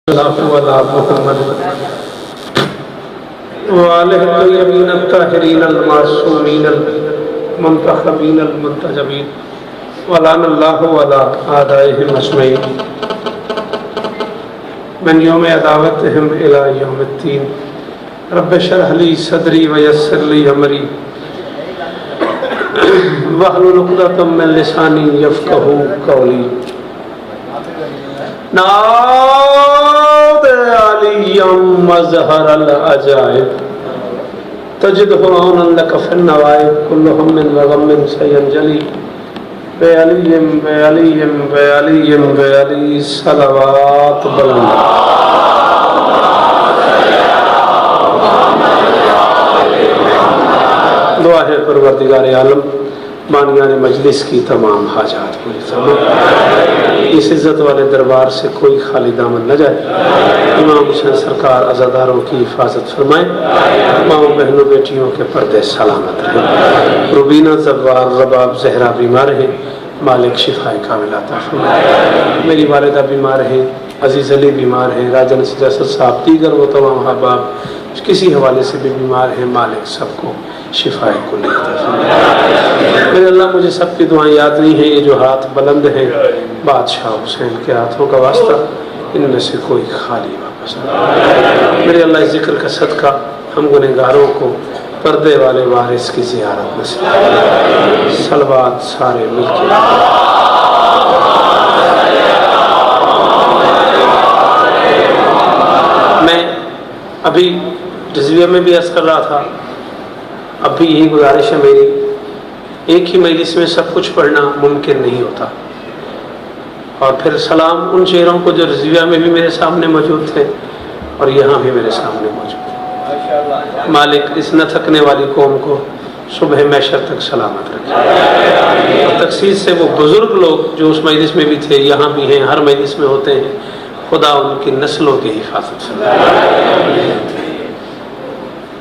मोहम्मद वाले तय्यबीन ताहिरीन अल-मासूमीन अल-मुंतखबीन अल-मुंतजबीन वलानल्लाहु वला आदाइहिम अजमईन मन यौम अदावतिहिम इला यौमिद्दीन रब्बि शरह ली सदरी व यस्सिर ली अमरी वहलुल उक़दतम मिन लिसानी यफ़क़हू क़ौली। दुआ है परवरदिगार आलम मानियान मजलिस की तमाम हाजात पूरी फरमाए, इस इज़्ज़त वाले दरबार से कोई खाली दामन न जाए। इमाम हुसैन सरकार अज़ादारों की हिफाजत फरमाए, माओ बहनों बेटियों के पर्दे सलामत रहें। रुबीना ज़व्वार रबाब जहरा बीमार है, मालिक शिफाए कामिल अता फरमाए। मेरी वालिदा बीमार है, अजीज़ अली बीमार है, राजन सियासत साहब दीगर वो तमाम अहबाब किसी हवाले से भी बीमार है, मालिक सबको शिफाए कुल्ली अता फरमाए। मेरे अल्लाह मुझे सबकी दुआएं याद नहीं है, ये जो हाथ बुलंद है बादशाह हुसैन के हाथों का वास्ता, इनमें से कोई खाली वापस नहीं। मेरे अल्लाह जिक्र का सदका हम गुनहगारों को पर्दे वाले वारिस की ज़ियारत नसीब, सलवात सारे मिलकर। मैं अभी रिज़विया में भी अर्ज़ कर रहा था, अब भी यही गुजारिश है मेरी, एक ही मजलिस में सब कुछ पढ़ना मुमकिन नहीं होता। और फिर सलाम उन चेहरों को जो रिज़विया में भी मेरे सामने मौजूद थे और यहाँ भी मेरे सामने मौजूद है। मालिक इस न थकने वाली कौम को सुबह मैशर तक सलामत रखे। और तखसीस से वो बुज़ुर्ग लोग जो उस मजलिस में भी थे, यहाँ भी हैं, हर मजलिस में होते हैं, खुदा उनकी नस्लों की हिफाजत फरमाए।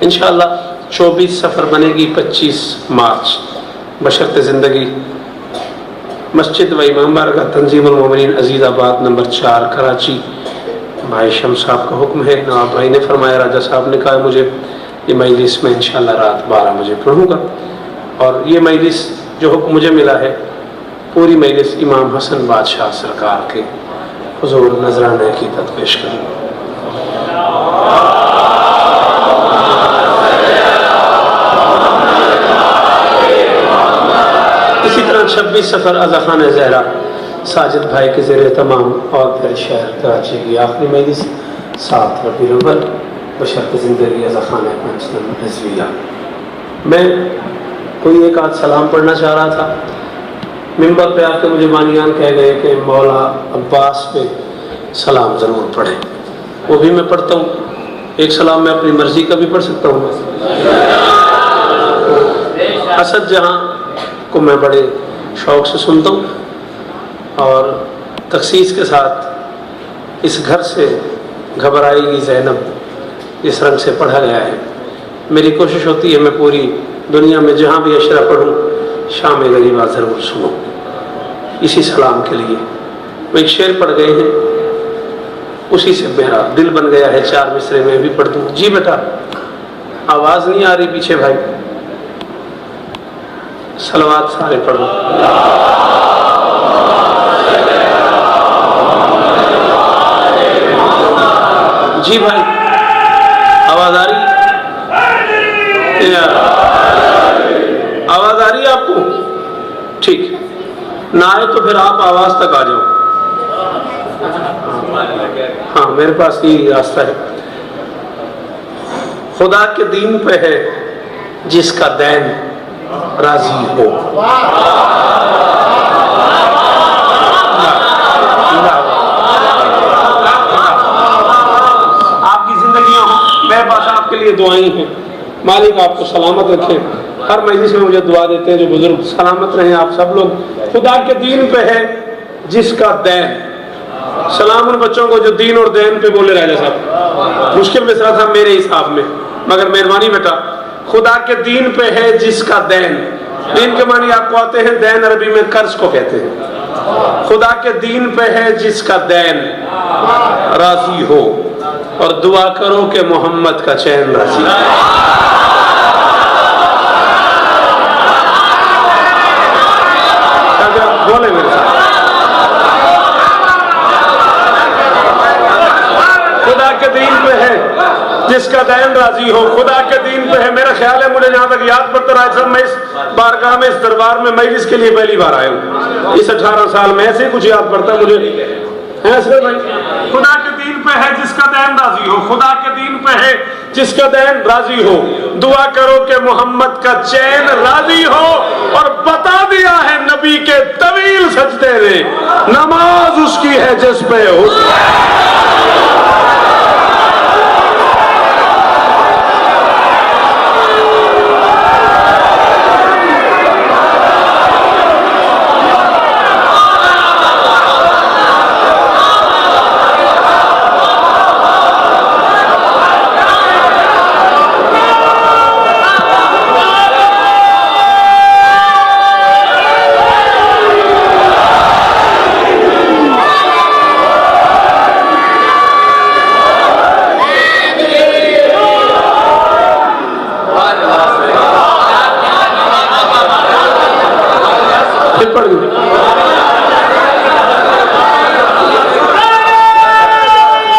इंशाअल्लाह 24 सफ़र बनेगी 25 मार्च बशर्ते ज़िंदगी। मस्जिद व इमाम बारगाह तंजीमुल मोमिनीन अजीज़ाबाद नंबर 4 कराची। भाई शम्स साहब का हुक्म है, नवाब भाई ने फरमाया, राजा साहब ने कहा मुझे ये मजलिस में इंशाअल्लाह रात 12 बजे पढ़ूँगा। और ये मजलिस जो हुक्म मुझे मिला है, पूरी मजलिस इमाम हसन बादशाह सरकार के हुज़ूर नजराने की पेश करूँगा। इसी तरह 26 सफ़र अज़ा खान ज़हरा साजिद भाई के ज़ेर तमाम और फिर शहर कराची की आखिरी मजलिस 7 रबीउल अव्वल बशर्ते ज़िंदगी अज़ा खान रिज़विया। मैं कोई एक आध सलाम पढ़ना चाह रहा था, मिंबर पे आके मुझे बानियान कह गए कि मौला अब्बास पे सलाम ज़रूर पढ़ें। वो भी मैं पढ़ता हूँ, एक सलाम मैं अपनी मर्ज़ी का भी पढ़ सकता हूँ। असद जहाँ को मैं बड़े शौक़ से सुनता हूँ और तखसीस के साथ इस घर से घबराएगी ज़ैनब इस रंग से पढ़ा गया है। मेरी कोशिश होती है मैं पूरी दुनिया में जहाँ भी अशरा पढ़ूँ शाम गरीबा ज़रूर सुनूँ। इसी सलाम के लिए वो एक शेर पढ़ गए हैं, उसी से मेरा दिल बन गया है 4 मिसरे में भी पढ़ दूँ। जी बेटा, आवाज़ नहीं आ रही पीछे भाई, सलवात सारे पढ़ो। जी भाई, आवाज आ रही? आवाज आ रही है आपको? ठीक, ना आए तो फिर आप आवाज तक आ जाओ। हाँ, मेरे पास यही रास्ता है। खुदा के दीन पे है जिसका दैन राजी हो। आपकी जिंदगियां हो, मेरे पास आपके लिए दुआएं हैं। मालिक आपको सलामत रखे। हर मजलिस में मुझे दुआ देते हैं जो बुजुर्ग, सलामत रहें आप सब लोग। खुदा के दीन पे है जिसका दैन। सलाम उन बच्चों को जो दीन और दैन पे बोले राजा साहब। मुश्किल मिसरा था मेरे हिसाब में, मगर मेहरबानी बेटा, खुदा के दीन पे है जिसका दैन। दीन के मानी आपको आते हैं, दैन अरबी में कर्ज को कहते हैं। खुदा के दीन पे है जिसका दैन राजी हो, और दुआ करो कि मोहम्मद का चैन राजी हो। बोले मेरे साथ, खुदा के दीन पे है जिसका दैन राजी हो, खुदा के दीन पे है। मेरा ख्याल है, मुझे जहां तक याद पड़ता रहा है, मैं इस बारगाह में, इस दरबार में मजलिस के लिए पहली बार आया हूँ इस 18 साल में। ऐसे कुछ याद पड़ता है मुझे, ऐसे भाई, खुदा के दीन पे है जिसका दैन राजी हो, खुदा के दीन पे है जिसका दैन राजी हो, दुआ करो कि मोहम्मद का चैन राजी हो। और बता दिया है नबी के तवील सजदे ने, नमाज उसकी है जिस पे हो।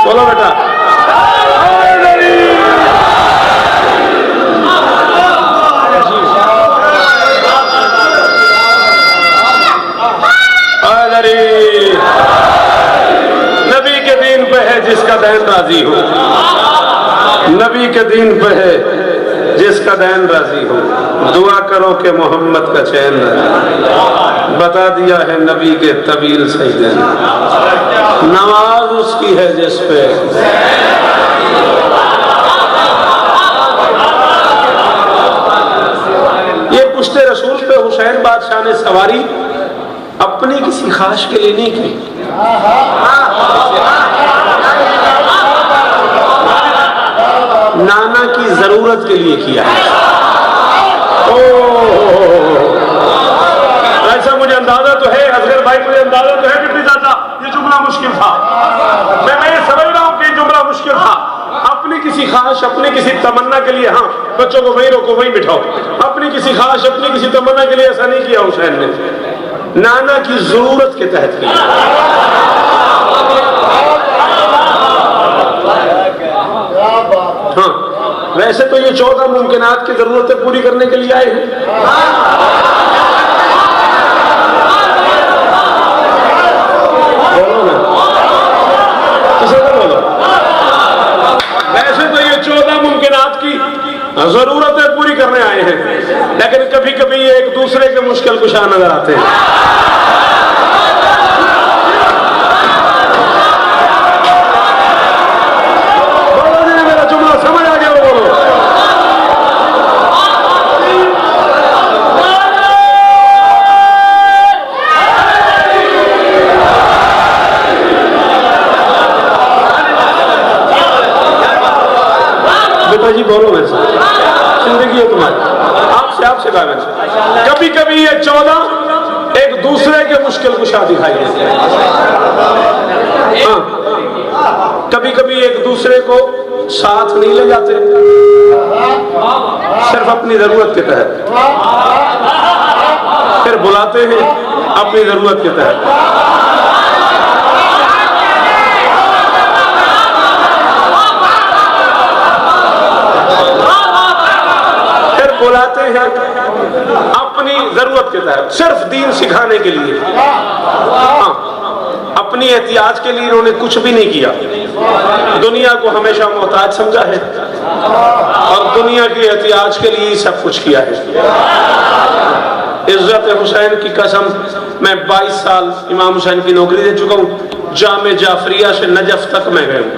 बोलो बेटा, नबी के दीन पे है जिसका दैन राजी हो, नबी के दीन पे है जिसका दैन राजी हो, दुआ करो कि मोहम्मद का चैन राजी। बता दिया है नबी के तवील सजदे, नमाज उसकी है जिस पे। ये पुश्ते रसूल पे हुसैन बादशाह ने सवारी अपनी किसी खास के लिए नहीं की, नाना की जरूरत के लिए किया है। ऐसा मुझे अंदाजा तो है, असगर भाई, मुझे अंदाजा तो है कि चाचा ये जुमला मुश्किल था। मैं ये समझ रहा हूँ कि जुमला मुश्किल था। अपनी किसी ख्वाहिश, अपनी किसी तमन्ना के लिए, हाँ बच्चों को वहीं रोको, वहीं बिठाओ, अपनी किसी ख्वाहिश, अपनी किसी तमन्ना के लिए ऐसा नहीं किया हुसैन ने, नाना की जरूरत के तहत किया। हाँ, वैसे तो ये 14 मुमकिनात की जरूरतें पूरी करने के लिए आए हैं। बोलो ना, किसी को बोलो। वैसे तो ये 14 मुमकिनात की जरूरतें पूरी करने आए हैं, लेकिन कभी कभी ये एक दूसरे के मुश्किल कुशा नजर आते हैं। जी बोलो मेरे साथ, जिंदगी है तुम्हारी, आपसे कहा मैंने, कभी कभी ये 14 एक दूसरे के मुश्किल कुशा दिखाई देते हैं। हाँ, कभी कभी एक दूसरे को साथ नहीं ले जाते, सिर्फ अपनी जरूरत के तहत, फिर बुलाते हैं अपनी जरूरत के तहत। बुलाते हैं अपनी जरूरत के तहत, सिर्फ दीन सिखाने के लिए। हाँ, अपनी एहतियाज के लिए इन्होंने कुछ भी नहीं किया, दुनिया को हमेशा मोहताज समझा है और दुनिया की एहतियाज के लिए सब कुछ किया है। इज्जत हुसैन की कसम, मैं 22 साल इमाम हुसैन की नौकरी दे चुका हूँ, जामे जाफरिया से नजफ तक मैं गया हूँ।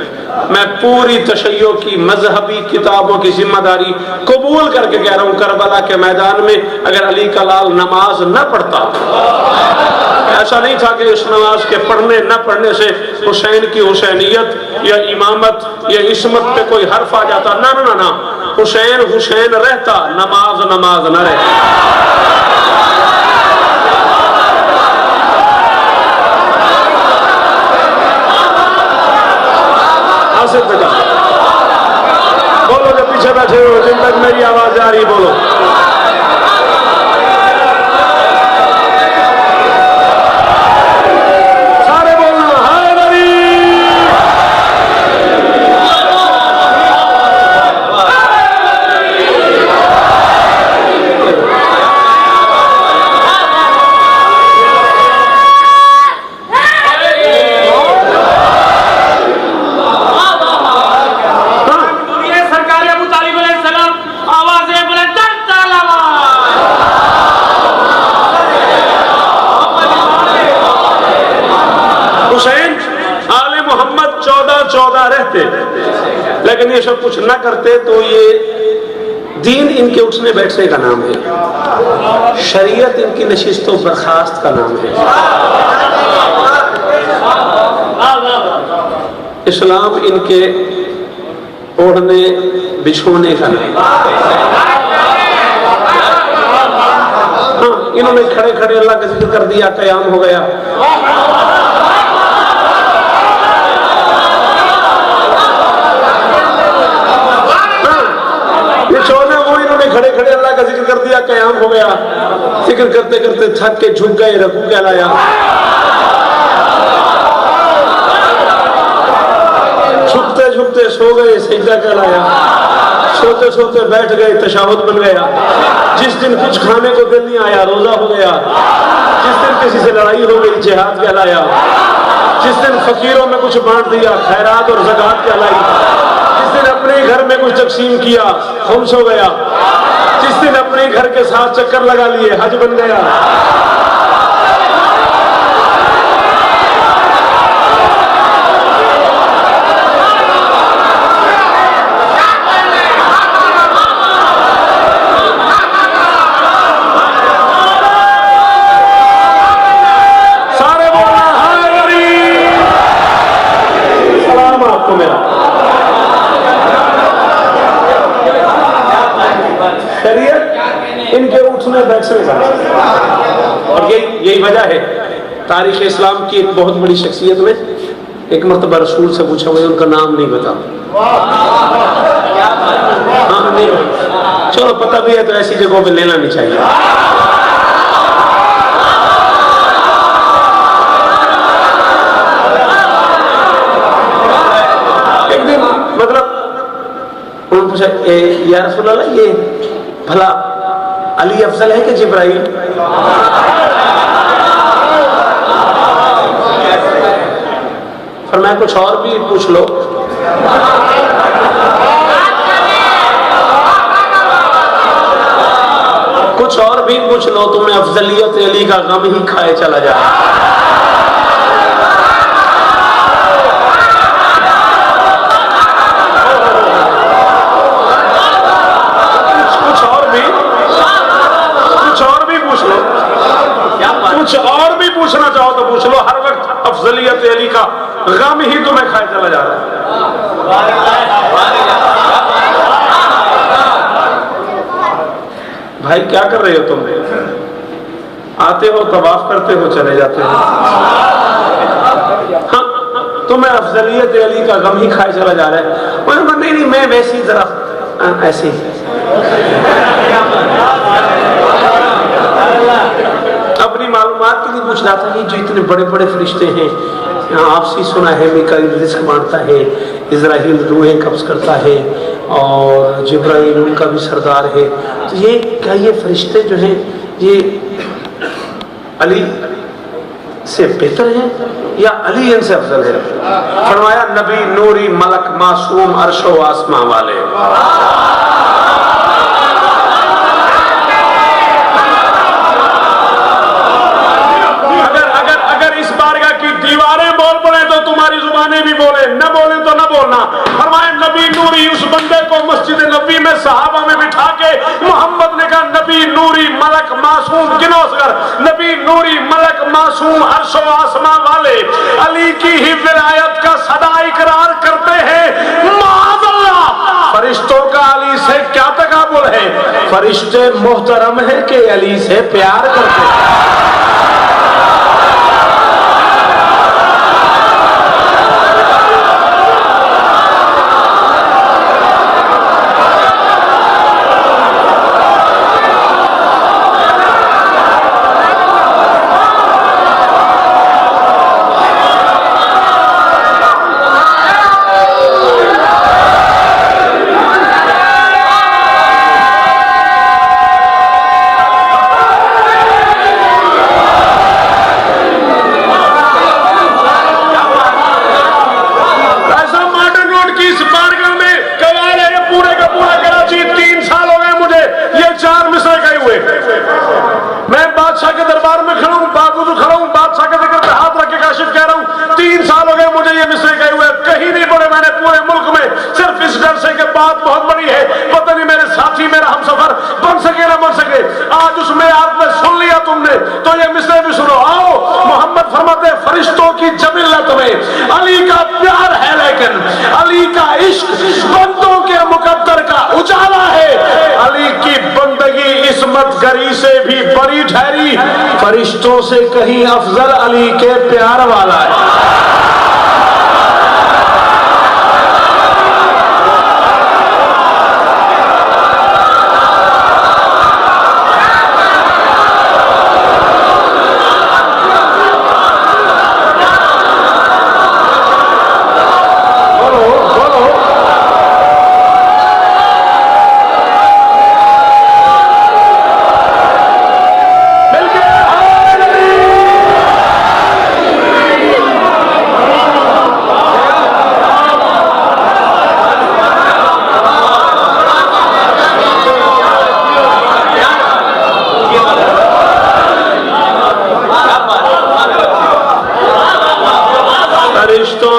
मैं पूरी तशय्यो की मजहबी किताबों की जिम्मेदारी कबूल करके कह रहा हूँ, करबला के मैदान में अगर अली का लाल नमाज न पढ़ता, ऐसा नहीं था कि इस नमाज के पढ़ने न पढ़ने से हुसैन की हुसैनियत या इमामत या इस्मत पे कोई हर्फ आ जाता, ना ना ना, हुसैन हुसैन रहता, नमाज नमाज न रहता। आसिफ बेटा बोलो, जो पीछे बैठे हो, जिन तक मेरी आवाज आ रही, बोलो। सारे बोलना हाय नबी। हुसैन आले मोहम्मद 14 रहते, लेकिन ये सब कुछ ना करते तो ये दीन इनके उठने बैठने का नाम है, शरीयत इनकी नशिस्त व बर्खास्त का नाम है, इस्लाम इनके ओढ़ने बिछोने का नाम है। हाँ, इन्होंने खड़े खड़े अल्लाह का जिक्र कर दिया, क़याम हो गया। खड़े खड़े अल्लाह का जिक्र कर दिया, क़याम हो गया। जिक्र करते करते थक के झुक गए, रकू कहलाया। झुकते झुकते सो गए, सजदा कहलाया। सोते सोते बैठ गए, तशाहुद बन गया। जिस दिन कुछ खाने को दिल नहीं आया, रोजा हो गया। जिस दिन किसी से लड़ाई हो गई, जिहाद कहलाया। जिस दिन फकीरों में कुछ बांट दिया, खैरात और ज़कात कहलाई। जिस दिन अपने घर में कुछ तकसीम किया, खुम्स हो गया। जिस दिन अपने घर के साथ चक्कर लगा लिए, हज बन गया। सारे बोलना हाय नबी। सलाम आपको मेरा। शरीयत इनके उठने बैठने का, और यही वजह है। तारीख इस्लाम की एक बहुत बड़ी शख्सियत में एक मरतबा रसूल से पूछा, मुझे उनका नाम नहीं बता। हाँ नहीं, चलो पता भी है तो ऐसी जगहों पे लेना नहीं चाहिए। एक दिन मतलब उन्होंने पूछा, या रसूल अल्लाह, ये भला अली अफजल है कि जिब्राइल? फरमाया कुछ और भी पूछ लो। कुछ और भी पूछ लो, तुम्हें अफजलियत अली का गम ही खाए चला जाए। कुछ और भी पूछना चाहो तो पूछ लो, हर वक्त अफजलियत अली का गम ही तुम्हें खाए चला जा रहा है। भाई क्या कर रहे हो तुम? आते हो, तवाफ करते हो, चले जाते हो। हाँ, तुम्हें अफजलियत अली का गम ही खाए चला जा रहा है। नहीं, मैं वैसी जरा ऐसी। अपनी मालूमात के लिए पूछ रहा था कि जो इतने बड़े बड़े फरिश्ते हैं, आपसे सुना है मिकाईल रिज़्क़ बांटता है, इज़राइल रूहें कब्ज़ करता है, और जिब्राइल उनका भी सरदार है। तो ये क्या ये फरिश्ते जो हैं ये अली से बेहतर है या अली इनसे अफजल है? फरमाया नबी नूरी मलक मासूम अर्शो आसमां वाले। भी बोले न बोले तो न बोलना। फरमाए नबी नूरी उस बंदे को मस्जिद नबी में सहाबा में बिठा के मोहम्मद ने कहा नबी नूरी मलक मासूम, गिनो असगर, नबी नूरी मलक मासूम अर्शो आसमां वाले अली की ही विलायत का सदा इकरार करते हैं। माअज़ल्लाह, फरिश्तों का अली से क्या तकाबुल है? फरिश्ते मोहतरम है कि अली से प्यार करते हैं। कि बात बहुत बड़ी है, पता नहीं मेरे साथी मेरा हमसफर बन सके ना बन सके। आज उस मेयाद में सुन लिया तुमने तो ये मिसरे भी सुनो। आओ, मोहम्मद फरमाते फरिश्तों की जबिल्लत में अली का प्यार है, लेकिन अली का इश्क बंदों के मुकद्दर का उजाला है। अली की बंदगी इस्मत गरी से भी बड़ी ठहरी, फरिश्तों से कहीं अफजल अली के प्यार वाला है।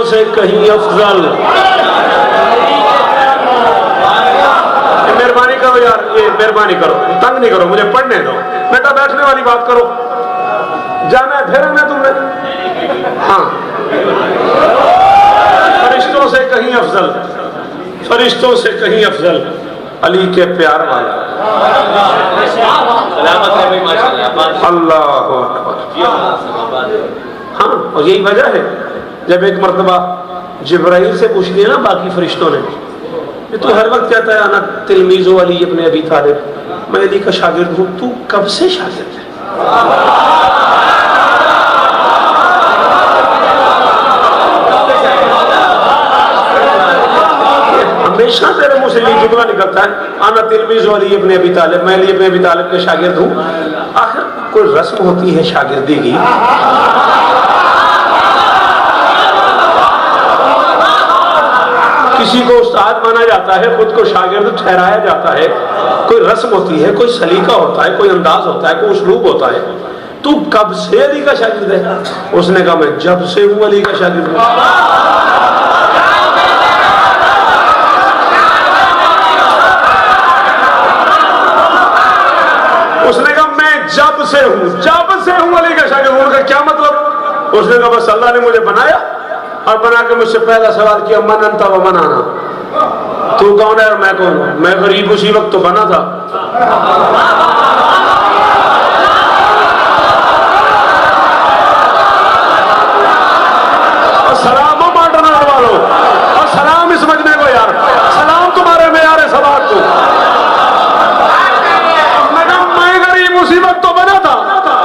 से कहीं अफजल। मेहरबानी करो यार, ये मेहरबानी करो, तंग नहीं करो, मुझे पढ़ने दो। बेटा बैठने वाली बात करो, जाना है फिर मैं तुमने। हाँ, फरिश्तों से कहीं अफजल, फरिश्तों से कहीं अफजल अली के प्यार वाला। अल्लाह अकबर। हाँ, और यही वजह है जब एक मर्तबा जिब्राइल से पूछ लिया ना बाकी फरिश्तों ने, ये तो हर वक्त कहता है आना तिलमीज़ो अली इब्न अबी तालिब, मैं अली का शागिर्द हूँ, तू कब से शागिर्द है? हमेशा तेरे मुंह से ये जुमला निकलता है आना तिलमीज़ो अली इब्न अबी तालिब, मैं अली इब्न अबी तालिब के शागिर्द हूँ। आखिर कोई रस्म होती है शागिर्दी की। किसी को उस्ताद माना जाता है, खुद को शागिर्द ठहराया जाता है, कोई रस्म होती है, कोई सलीका होता है, कोई अंदाज होता है, कोई उसलूब होता है। तू कब से अली का शागिर्द है? उसने कहा मैं जब से हूं अली का शागिर्द हूं। उसने कहा मैं जब से हूं अली का शागिर्द हूं। उनका क्या मतलब? उसने कहा बस अल्लाह ने मुझे बनाया और बना के मुझसे पहला सवाल किया मन अंता व मन आना, तू कौन है और मैं कौन हूं? मैं गरीब उसी वक्त तो बना था। और सलाम बांटने वालों, और सलाम समझने को यार, सलाम तुम्हारे में यार सवाल को। मैं गरीब उसी वक्त तो बना था,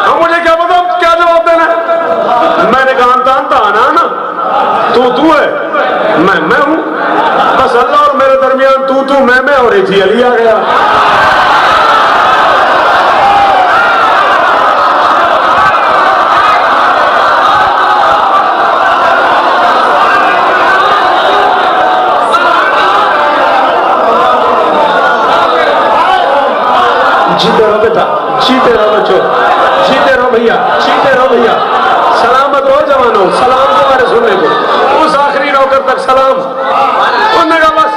और मुझे क्या पता क्या जवाब देना। मैंने कहा आना तू है, मैं हूं, बस अल्लाह और मेरे दरमियान तू मैं और एक ही अली आ गया। जीते रहो बेटा, जीते रहो बच्चों, जीते रहो भैया, जीते रहो भैया, सलामत रहो जवानों, सलाम तुम्हारे सुनने को। उस आखिरी नौकर तक सलाम। उन्होंने कहा बस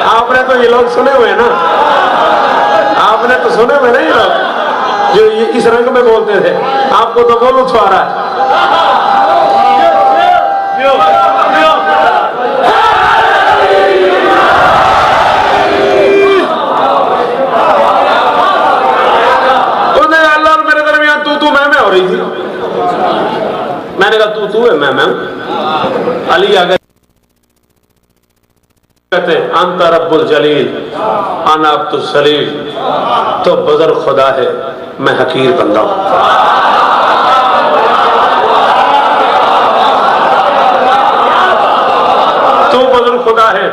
आपने तो ये लोग सुने हुए ना, आपने तो सुने हुए ना ये लोग जो ये इस रंग में बोलते थे, आपको तो वो लुत्फ आ रहा है। हो रही थी, मैंने कहा तू है, मैं हूं। अली आ गए, कहते अंता रब्बुल जलील अना अब्दुल सलील, तो बदर खुदा है मैं हकीर बंदा हूं। तू बदर खुदा है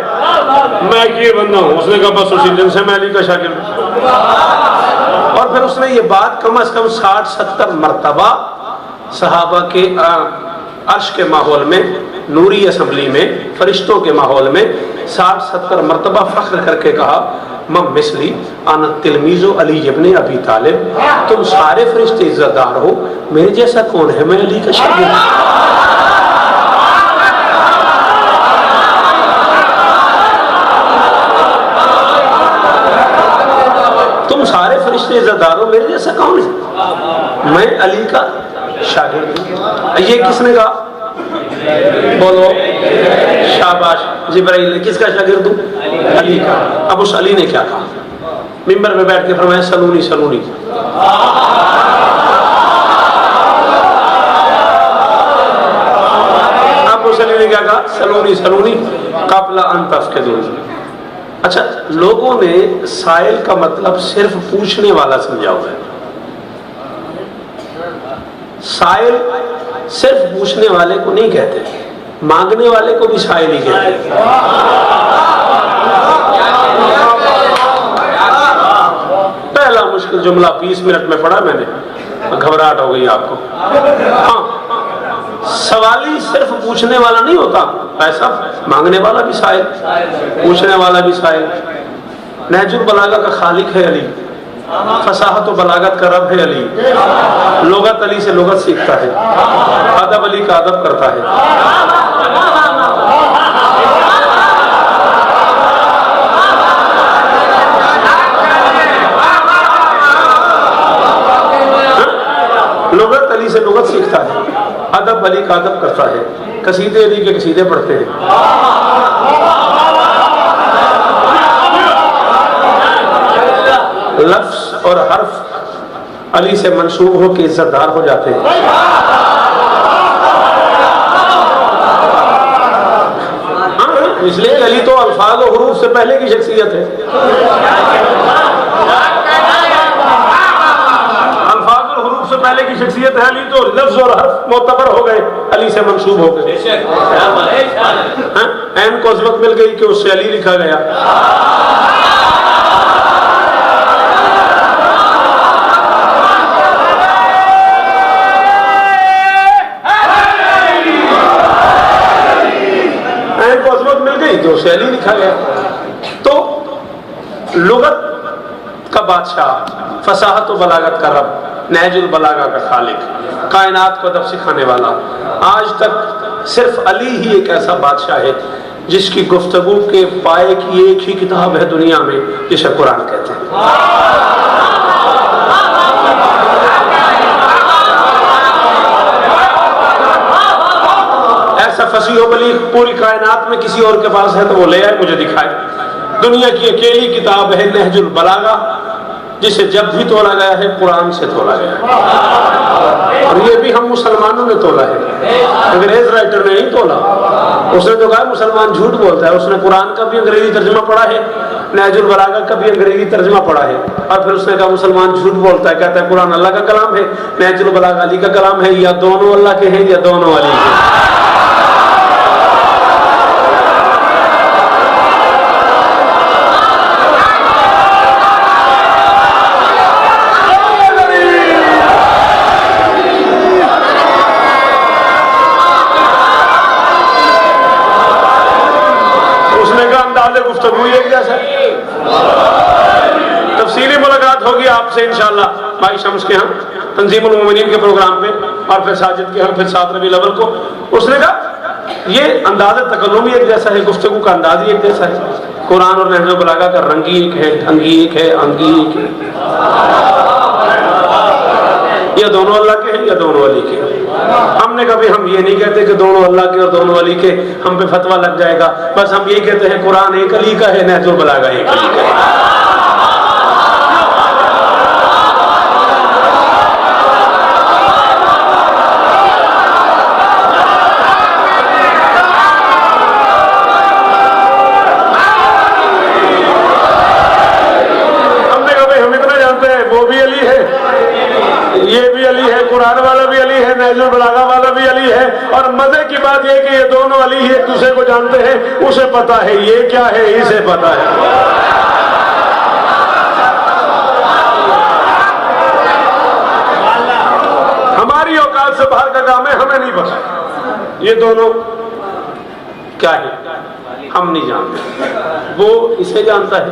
मैं हकीर बंदा हूं। उसने कहा बस उसी दिन से मैं अली का शागिर्द। और फिर उसने ये बात कम से कम 60-70 मरतबा सहाबा के अर्श के माहौल में, नूरी असम्बली में, फरिश्तों के माहौल में 60-70 मरतबा फख्र करके कहा मम मिसली आना तिलमीज़ो अली इब्न अबी तालिब, तुम सारे फरिश्ते इज्जतदार हो, मेरे जैसा कौन है, मैं अली का शागिर्द। बोलो शाबाश। जिब्राइल ने किसका शागिर्द हूं? अली का। अब उस अली ने क्या कहा? मिंबर में बैठ के फरमाया सलूनी सलूनी। अब उस अली ने क्या कहा? सलूनी सलूनी क़ब्ल अन तफ़क़िदूनी। अच्छा, लोगों ने साइल का मतलब सिर्फ पूछने वाला समझा हुआ है। साइल सिर्फ पूछने वाले को नहीं कहते, मांगने वाले को भी साइल ही कहते। पहला मुश्किल जुमला 20 मिनट में पढ़ा मैंने, घबराहट हो गई आपको। हाँ, सवाली सिर्फ पूछने वाला नहीं होता, ऐसा मांगने वाला भी साइल, पूछने वाला भी साइल। नहजुल बलागा का खालिक है अली, फसाहत और बलागत का रब है अली, लोगत अली से लोगत सीखता है, अदब अली का अदब करता है। लोगत अली से लोगत सीखता है, अदब अली का अदब करता है, कसीदे अली के कसीदे पढ़ते हैं। लफ्ज और हर्फ अली से मंसूब हो के इज्जतदार हो जाते हैं। इसलिए अली तो अल्फाज और हुरूफ से पहले की शख्सियत है। अल्फाज और हुरूफ से पहले की शख्सियत है अली, तो लफ्ज और हर्फ मोतबर हो गए, अली से मंसूब हो गए। ऐन को अज़मत मिल गई कि उससे अली लिखा गया। जो शैली लिखा गया। तो लुगत का बादशाह, फसाहत और बलागत का रब, नहजुल बलागा का खालिक, कायनात को अदब सिखाने वाला। आज तक सिर्फ अली ही एक ऐसा बादशाह है जिसकी गुफ्तगू के पाए की एक ही किताब है दुनिया में, जिसे कुरान कहते हैं। ऐसा फसीह व बलीग पूरी कायनात में किसी और के पास है तो वो ले आए, मुझे दिखाए। दुनिया की अकेली किताब है नहजुल बलागा, जिसे जब भी तोला गया है कुरान से तोला गया है। और ये भी हम मुसलमानों ने तोला है, अंग्रेज राइटर ने नहीं तोला। उसने तो कहा मुसलमान झूठ बोलता है, उसने कुरान का भी अंग्रेजी तर्जुमा पढ़ा है, नहजुल बलागा का भी अंग्रेजी तर्जुमा पढ़ा है, और फिर उसने कहा मुसलमान झूठ बोलता है। कहता है कुरान अल्लाह का कलाम है, नहजुल बलागा अली का कलाम है, या दोनों अल्लाह के हैं या दोनों अली के। तफसीली मुलाकात होगी आपसे इंशाअल्लाह भाई शम्स के यहाँ तंजीमुल मोमिनीन के प्रोग्राम पे, और फिर साजिद के यहाँ, फिर 7 रबीउल अव्वल को। उसने कहा ये अंदाज़ तकल्लुम एक जैसा है, गुफ्तगू का अंदाज ही एक जैसा है। कुरान और नहजुल बलागा का रंगी एक है, ढंगी एक है, अंगी एक है। या दोनों अल्लाह के हैं या दोनों अली के। हमने कभी हम ये नहीं कहते कि दोनों अल्लाह के और दोनों अली के, हम पे फतवा लग जाएगा। बस हम ये कहते हैं कुरान एक अली का है, नहजुल बलागा एक अली का है। कुरान वाला भी अली है, नहजुल बलागा वाला भी अली है। और मजे की बात यह कि ये दोनों अली ही एक दूसरे को जानते हैं। उसे पता है ये क्या है, इसे पता है। हमारी औकात से बाहर का काम है, हमें नहीं पता ये दोनों क्या है, हम नहीं जानते, वो इसे जानता है।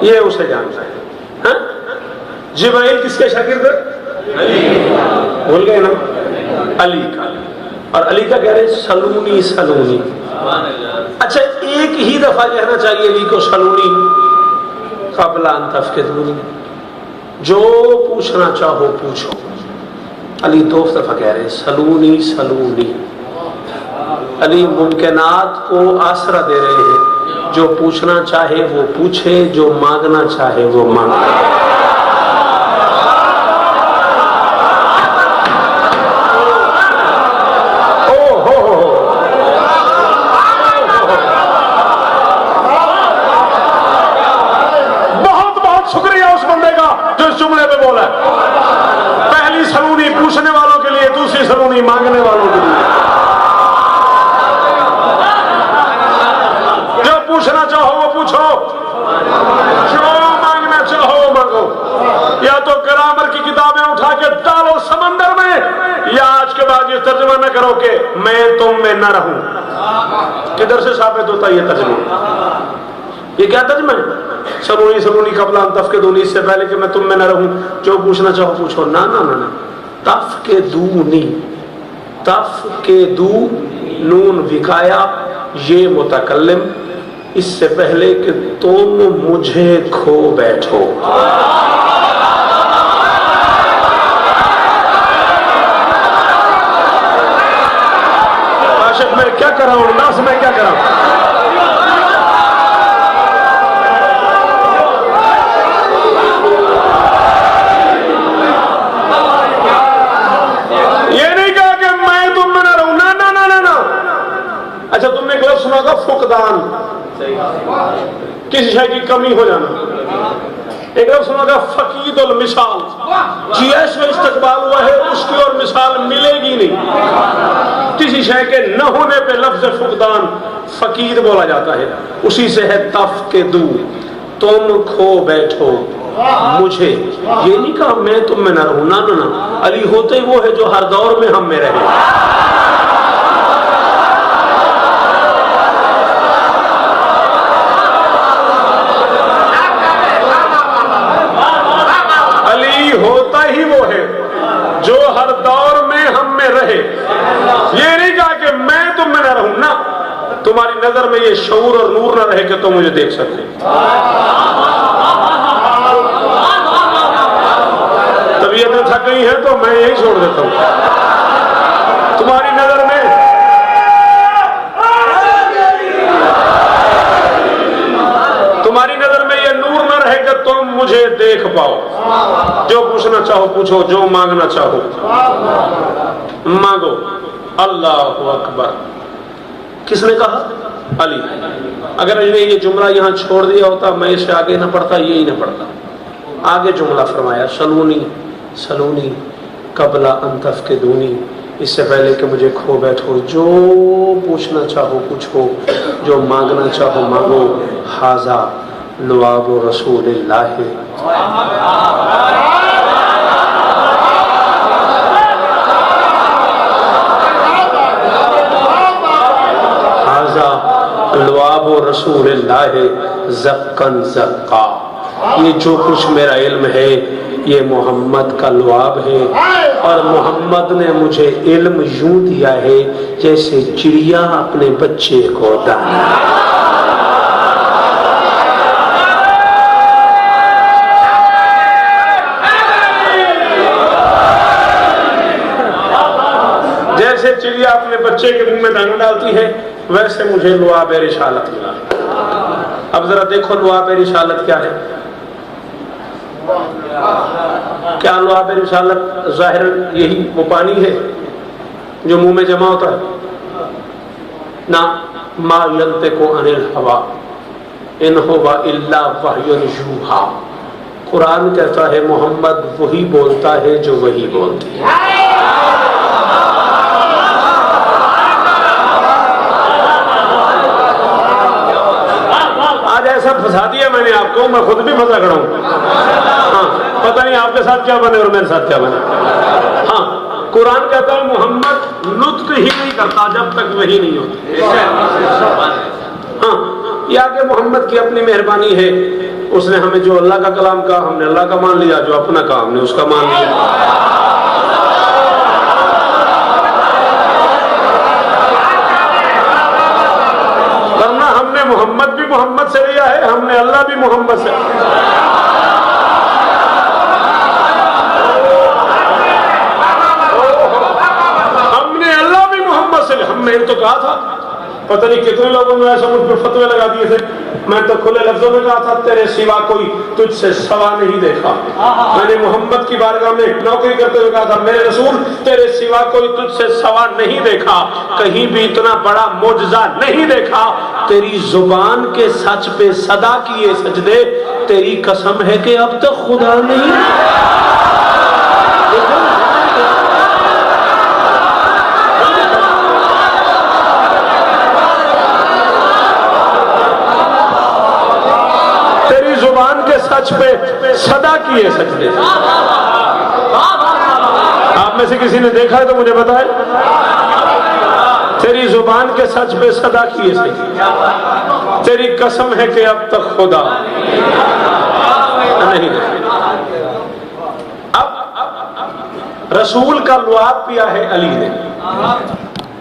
ये उसे जानता है। हाँ? जिब्राइल किसके शागिर्द? भूल गए ना? अली का। और अली का कह रहे सलूनी सलूनी। अच्छा, एक ही दफा कहना चाहिए अली को सलूनी क़ब्ल अन तफ़क़िदूनी। जो पूछना चाहो पूछो। अली दो दफा कह रहे सलूनी सलूनी। अली मुमकिनात को आसरा दे रहे हैं, जो पूछना चाहे वो पूछे, जो मांगना चाहे वो मांगे। पूछने वालों के लिए, दूसरी सलूनी मांगने वालों के लिए। जो पूछना चाहो वो पूछो, जो मांगना चाहो वो मांगो। या तो ग्रामर की किताबें उठा के डालो समंदर में, या आज के बाद ये तर्जुमा न करो कि मैं तुम में न रहूं। किधर से साबित होता ये तर्जुमा? ये क्या तर्जुमा है? सलूनी सलूनी कबला तफकिदूनी, इससे पहले कि मैं तुम में न रहूं, जो पूछना चाहो पूछो। ना ना ना ना, तफ के दूनी, तफ के दू नून विकाया, ये मुतकल्लिम, इससे पहले कि तुम मुझे खो बैठो। आशिक मैं क्या कर रहा हूं, नास मैं क्या कर रहा हूं? अच्छा, तुमने गलत सुना होगा फुकदान, किसी शय की कमी हो जाना। एक लफ्ज़ सुना होगा फकीदुल मिसाल, जी ऐसा इस्तकबाल हुआ है उसकी और मिसाल मिलेगी नहीं। किसी शय के न होने पे लफ्ज़ फुकदान फकीद बोला जाता है। उसी से है तफ के दू, तुम खो बैठो मुझे। ये नहीं कहा मैं तुम में न रहूं, ना ना ना। अली होते ही वो है जो हर दौर में हम में रहे। होता ही वो है जो हर दौर में हम में रहे। ये नहीं कहा कि मैं तुम में न रहूं, ना। तुम्हारी नजर में ये शऊर और नूर न रहे कि तुम मुझे देख सके। तबीयतें थक गई हैं तो मैं यही छोड़ देता हूं। तुम्हारी नजर में ये नूर न रहे कि तुम मुझे देख पाओ। जो पूछना चाहो पूछो, जो मांगना चाहो मांगो। अल्लाह अकबर। किसने कहा? अली। अगर इन्हें ये जुमला यहां छोड़ दिया होता, मैं इसे आगे न पढ़ता, यही न पढ़ता। आगे जुमला फरमाया सलूनी सलूनी कबला अंतफ के दूनी, इससे पहले कि मुझे खो बैठो। जो पूछना चाहो पूछो, जो मांगना चाहो मांगो। हाजा लुआब रसूलिल्लाह, हाजा लुआब रसूलिल्लाह ज़क्कन ज़क्का। ये जो कुछ मेरा इल्म है ये मोहम्मद का लुआब है, और मोहम्मद ने मुझे इल्म यूं दिया है जैसे चिड़िया अपने बच्चे को दाना। जैसे चिड़िया अपने बच्चे के मुंह में दाना डालती है, वैसे मुझे लुआब रिसालत मिला। अब जरा देखो लुआब रिसालत क्या है। क्या लुआब रिसालत? जाहिर यही वो पानी है जो मुंह में जमा होता है ना। मा यंतिकु अनिल हवा इन हुवा इल्ला वह्युन यूहा। कुरान कहता है मोहम्मद वही बोलता है जो वही बोलती है। आज ऐसा फंसा दिया मैंने आपको, मैं खुद भी फंसा खड़ा हूं। हाँ, पता नहीं आपके साथ क्या बने और मेरे साथ क्या बने। हाँ, कुरान कहता है मोहम्मद नुत्क ही नहीं करता जब तक वही नहीं होती। हाँ, ये आगे मोहम्मद की अपनी मेहरबानी है। उसने हमें जो अल्लाह का कलाम कहा हमने अल्लाह का मान लिया, जो अपना कहा हमने उसका मान लिया। मोहम्मद भी मोहम्मद से लिया है, हमने अल्लाह भी मोहम्मद से। तो कहा था, पता नहीं कितने लोगों ने ऐसा मुझ पर फतवे लगा दिए थे। मैं तो खुले लफ्जों में कहा था, तेरे सिवा कोई तुझसे सवा नहीं देखा। मैंने मोहम्मद की बारगाह में नौकरी करते हुए कहा था, मेरे रसूल तेरे सिवा कोई तुझसे सवा नहीं देखा, कहीं भी इतना बड़ा मोजजा नहीं देखा। तेरी जुबान के सच पे सदा किए सजदे, तेरी कसम है कि अब तक खुदा नहीं। जुबान के सच पे सदा किए सजदे। आप में से किसी ने देखा है तो मुझे बताए। तेरी जुबान के सच पे सदा किए सजदे, तेरी कसम है कि अब तक खुदा नहीं देखा। अब रसूल का लुआब पिया है अली ने।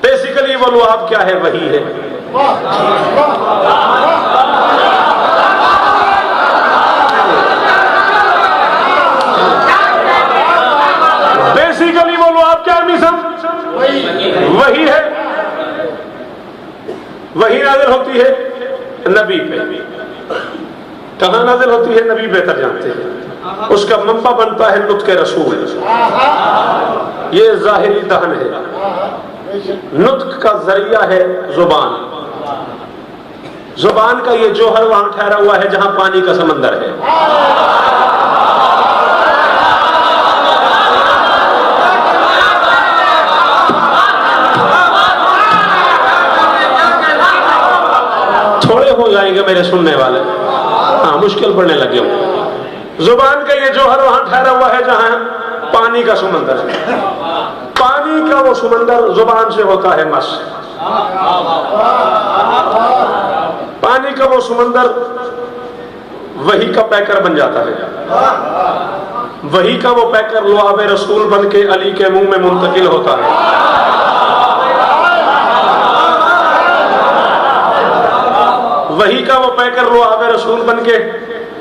बेसिकली वो लुआब क्या है? वही है। बेसिकली वो लुआब क्या मिसम? वही है। वही नाजिल होती है नबी पे। कहां नाजिल होती है? नबी बेहतर जानते हैं। उसका मंबा बनता है नुत्क़ रसूल। ये ज़ाहिरी दहन है। नुत्क़ का जरिया है जुबान। जुबान का ये जोहर वहां ठहरा हुआ है जहां पानी का समंदर है। थोड़े हो जाएंगे मेरे सुनने वाले, हाँ मुश्किल पड़ने लगे। जुबान का ये जोहर वहां ठहरा हुआ है जहां पानी का समंदर है। पानी का वो समंदर जुबान से होता है मस। पानी का वो समंदर वही का पैकर बन जाता है। वही का वो पैकर लुआब रसूल बन के अली के मुंह में मुंतकिल होता है। वही का वो पैकर लुआब रसूल बन के,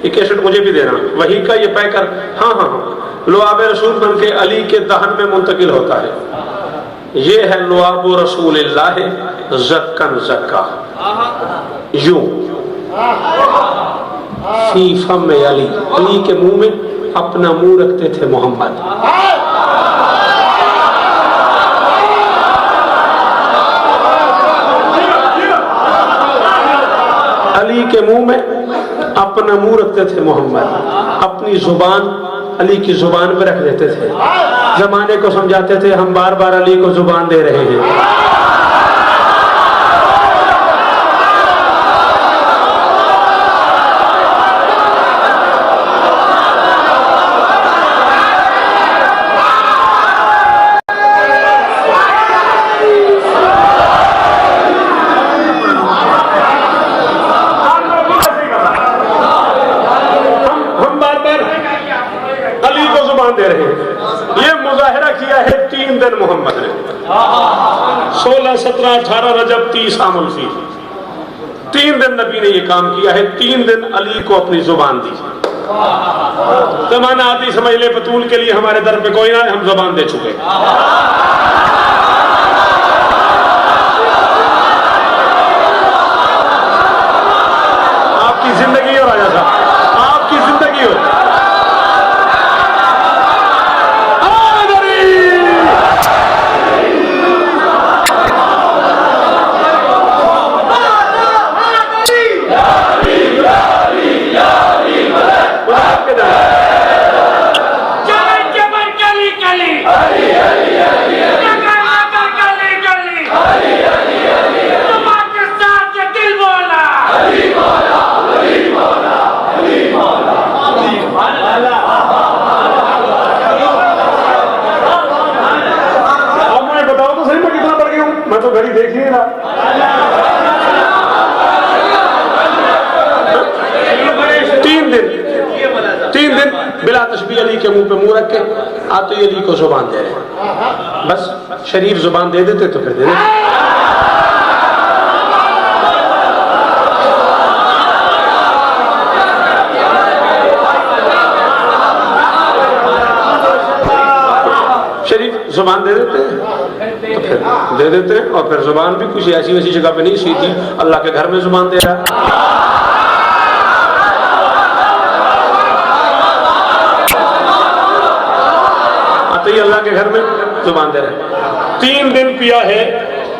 ये कैसेट मुझे भी देना, वही का ये पैकर हाँ हाँ हाँ लुआब रसूल बन के अली के दहन में मुंतकिल होता है। ये है लुआब रसूलिल्लाह ज़क्कन ज़क्का। यूं फी फम अली, अली के मुंह में अपना मुंह रखते थे मोहम्मद। अली के मुंह में अपना मुंह रखते थे मोहम्मद। अपनी जुबान अली की जुबान पर रख देते थे। जमाने को समझाते थे हम बार बार अली को जुबान दे रहे हैं। दे रहे हैं। ये मुजाहिरा किया है 3 दिन मोहम्मद ने, 16, 17, 18 रजब 30 आमुल फील। 3 दिन नबी ने ये काम किया है। 3 दिन अली को अपनी जुबान दी। जमाना आती समझ ले, बतूल के लिए हमारे दर पे कोई ना, हम जुबान दे चुके। आपकी जिंदगी हो राजा साहब, आपकी जिंदगी हो। मैं तो घड़ी देख ही नहीं रहा। 3 दिन बिला तशबीह अली के मुंह पे मुंह रख के आते ही अली को जुबान दे रहे हैं। बस शरीफ जुबान दे देते तो फिर दे देते। शरीफ जुबान दे देते हैं, तो फिर दे देते हैं। और फिर जुबान भी कुछ ऐसी वैसी जगह पे नहीं सीधी, अल्लाह के घर में जुबान दे रहा है। तो ये अल्लाह के घर में जुबान दे रहे हैं। 3 दिन पिया है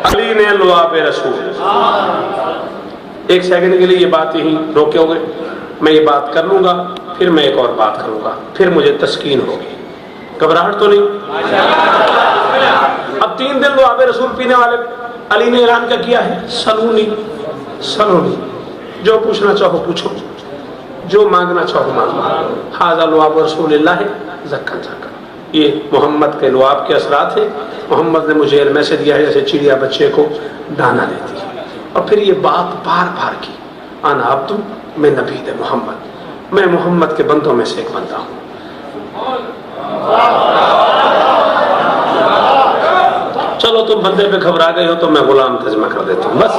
अली ने लुआब रसूल। 1 सेकंड के लिए ये बात यहीं रोकोगे, मैं ये बात कर लूंगा, फिर मैं एक और बात करूंगा, फिर मुझे तस्कीन होगी। घबराहट तो नहीं? अब 3 दिन लुआब रसूल पीने वाले अली ने ऐलान क्या किया है? सलूनी सलूनी, जो पूछना चाहो पूछो, जो मांगना चाहो मांगो। हाज़ा लुआब रसूलिल्लाह ज़क्कन ज़क्कन। ये मोहम्मद के लुआब के असरात है। मोहम्मद ने मुझे इल्म से दिया है जैसे चिड़िया बच्चे को दाना देती है। और फिर ये बात बार बार की, आना अब्दु मैं नबी दे मोहम्मद, मैं मोहम्मद के बंदों में से एक बंदा हूँ। चलो तुम बंदे पे घबरा गए हो तो मैं गुलाम तर्जमा कर देता हूँ बस।